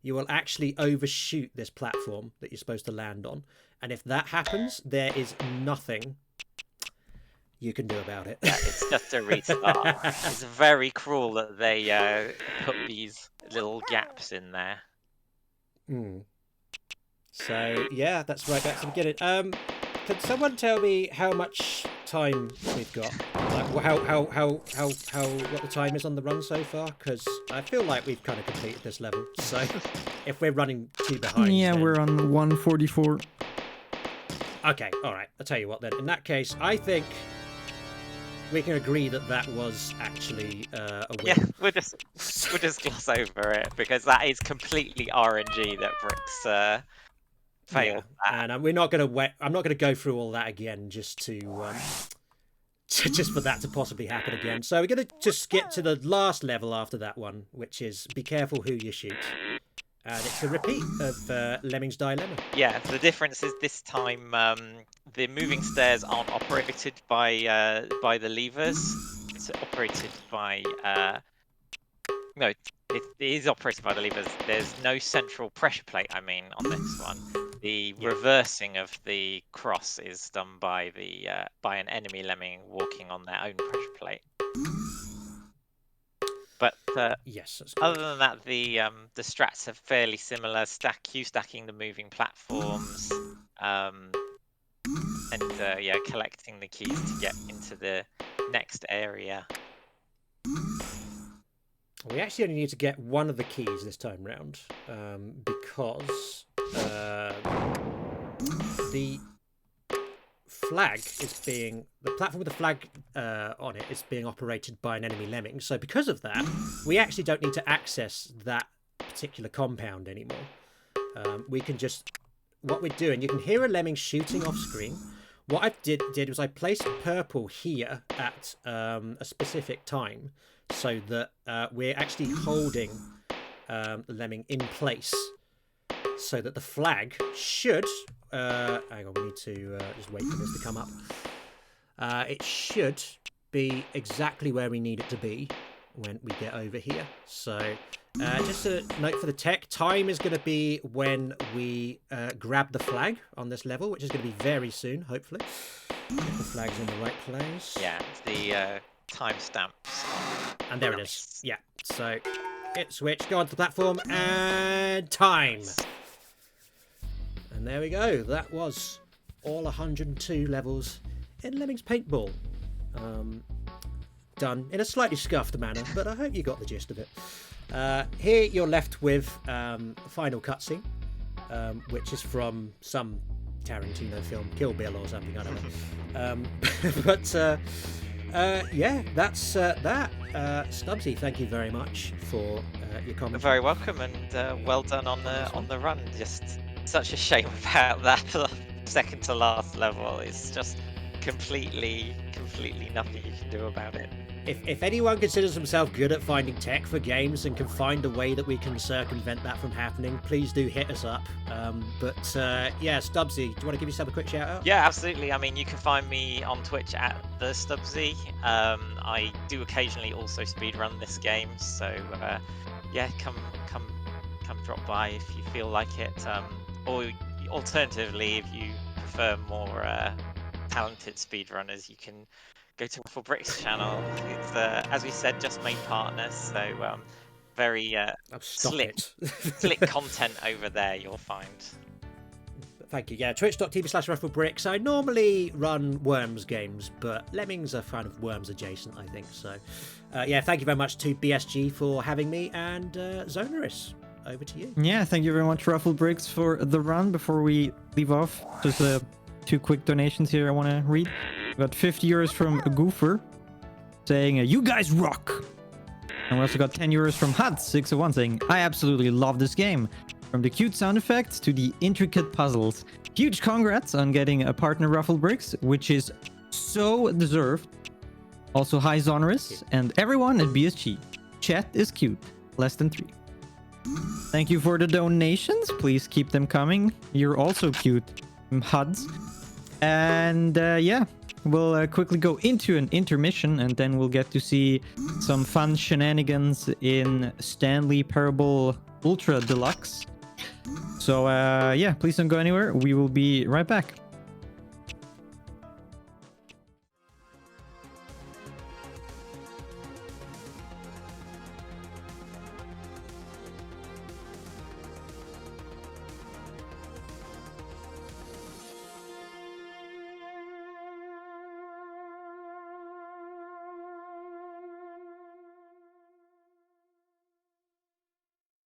you will actually overshoot this platform that you're supposed to land on. And if that happens, there is nothing you can do about it. Yeah, it's just a restart. It's very cruel that they put these little gaps in there. So yeah, that's right back to the beginning. Can someone tell me how much time we've got? Like how what the time is on the run so far? Because I feel like we've kind of completed this level. So if we're running 2 behind, Yeah, then... we're on 144. Okay, all right. I'll tell you what then. In that case, I think we can agree that that was actually a win. Yeah, we'll just gloss over it because that is completely RNG that Bricks failed. Yeah. And we're not going to I'm not going to go through all that again just to just for that to possibly happen again. So we're going to just skip to the last level after that one, which is be careful who you shoot. And it's a repeat of Lemmings Dilemma. Yeah, the difference is this time the moving stairs aren't operated by the levers. It's operated by no, it is operated by the levers. There's no central pressure plate. I mean, on this one, the reversing of the cross is done by the by an enemy lemming walking on their own pressure plate. But yes, that's other than that, the strats are fairly similar. Stacking the moving platforms, and yeah, collecting the keys to get into the next area. We actually only need to get one of the keys this time round, because the platform with the flag on it is being operated by an enemy lemming. So because of that, we actually don't need to access that particular compound anymore. We can just, what we're doing, you can hear a lemming shooting off screen. What I did was I placed purple here at a specific time so that we're actually holding the lemming in place so that the flag should... hang on, we need to just wait for this to come up. It should be exactly where we need it to be when we get over here. So just a note for the tech, time is going to be when we grab the flag on this level, which is going to be very soon, hopefully. If the flag's in the right place. Yeah, it's the timestamps. And there it is. Yeah, so hit switch, go onto the platform, and time. And there we go. That was all 102 levels in Lemmings Paintball. Done in a slightly scuffed manner, but I hope you got the gist of it. Here you're left with the final cutscene, which is from some Tarantino film, Kill Bill or something, I don't know. But yeah, that's that. Stubbsy, thank you very much for your comment. You're very welcome, and well done on the run. Just such a shame about that second to last level. It's just completely nothing you can do about it. If anyone considers himself good at finding tech for games and can find a way that we can circumvent that from happening, please do hit us up. Yeah, Stubbsy, do you want to give yourself a quick shout out? Yeah, absolutely. I mean, you can find me on Twitch at TheStubbsy. I do occasionally also speedrun this game, so yeah, come drop by if you feel like it. Or alternatively, if you prefer more talented speedrunners, you can go to RuffledBricks channel. It's as we said, just main partners, so very slick content over there. You'll find. Thank you. Yeah, twitch.tv/RuffledBricks. I normally run Worms games, but Lemmings are kind of Worms adjacent, I think. So, yeah, thank you very much to BSG for having me, and Xoneris, over to you. Yeah, thank you very much, RuffledBricks, for the run. Before we leave off, just 2 quick donations here I want to read. We got 50 euros from a goofer saying, you guys rock. And we also got 10 euros from Hud601 saying, I absolutely love this game. From the cute sound effects to the intricate puzzles. Huge congrats on getting a partner RuffledBricks, which is so deserved. Also, hi Xoneris and everyone at BSG. Chat is cute. Less than 3. Thank you for the donations. Please keep them coming. You're also cute, Huds. And yeah, we'll quickly go into an intermission, and then we'll get to see some fun shenanigans in Stanley Parable Ultra Deluxe. So yeah, please don't go anywhere. We will be right back.